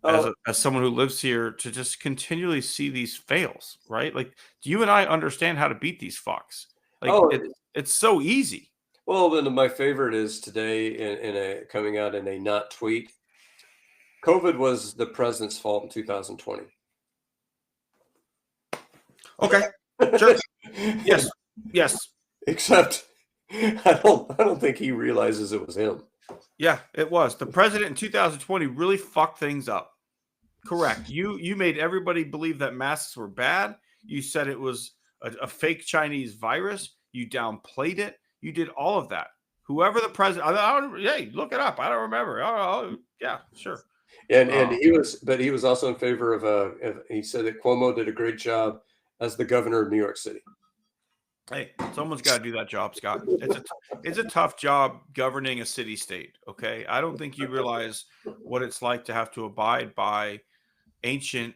as someone who lives here to just continually see these fails, right? Like, do you and I understand how to beat these fucks? Like, it's so easy. Well, then my favorite is today in a coming out in a not tweet. COVID was the president's fault in 2020. Okay, sure. Yes. Except I don't think he realizes it was him. Yeah, it was. The president in 2020 really fucked things up. Correct. You made everybody believe that masks were bad. You said it was a fake Chinese virus. You downplayed it. You did all of that. Whoever the president, hey, look it up. I don't remember. Oh yeah, sure. And he was also in favor of he said that Cuomo did a great job as the governor of New York City. Hey, someone's got to do that job, Scott. It's a tough job governing a city state. Okay, I don't think you realize what it's like to have to abide by ancient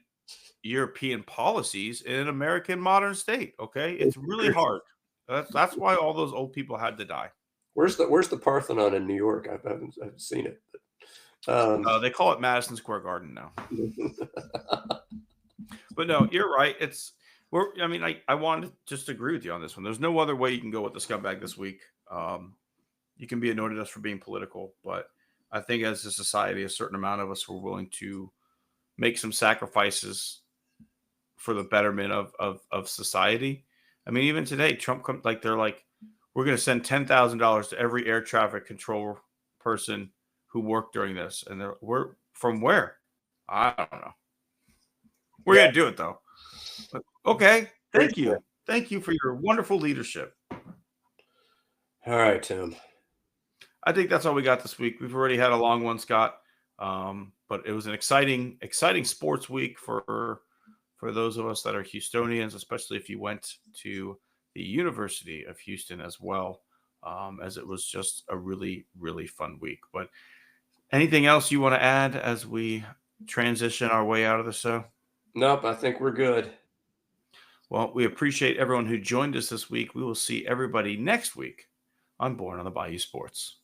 European policies in an American modern state. Okay, it's really hard. That's why all those old people had to die. Where's the Parthenon in New York? I haven't seen it. But, they call it Madison Square Garden now. But no, you're right. I want to just agree with you on this one. There's no other way you can go with the scumbag this week. You can be annoyed at us for being political, but I think as a society, a certain amount of us were willing to make some sacrifices for the betterment of society. I mean, even today, Trump they're like, we're going to send $10,000 to every air traffic control person who worked during this, and we're from where? I don't know. We're going to do it though. But, okay, thank you for your wonderful leadership. All right, Tim. I think that's all we got this week. We've already had a long one, Scott, but it was an exciting sports week for those of us that are Houstonians, especially if you went to the University of Houston as well, as it was just a really, really fun week. But anything else you want to add as we transition our way out of the show? Nope, I think we're good. Well, we appreciate everyone who joined us this week. We will see everybody next week on Born on the Bayou Sports.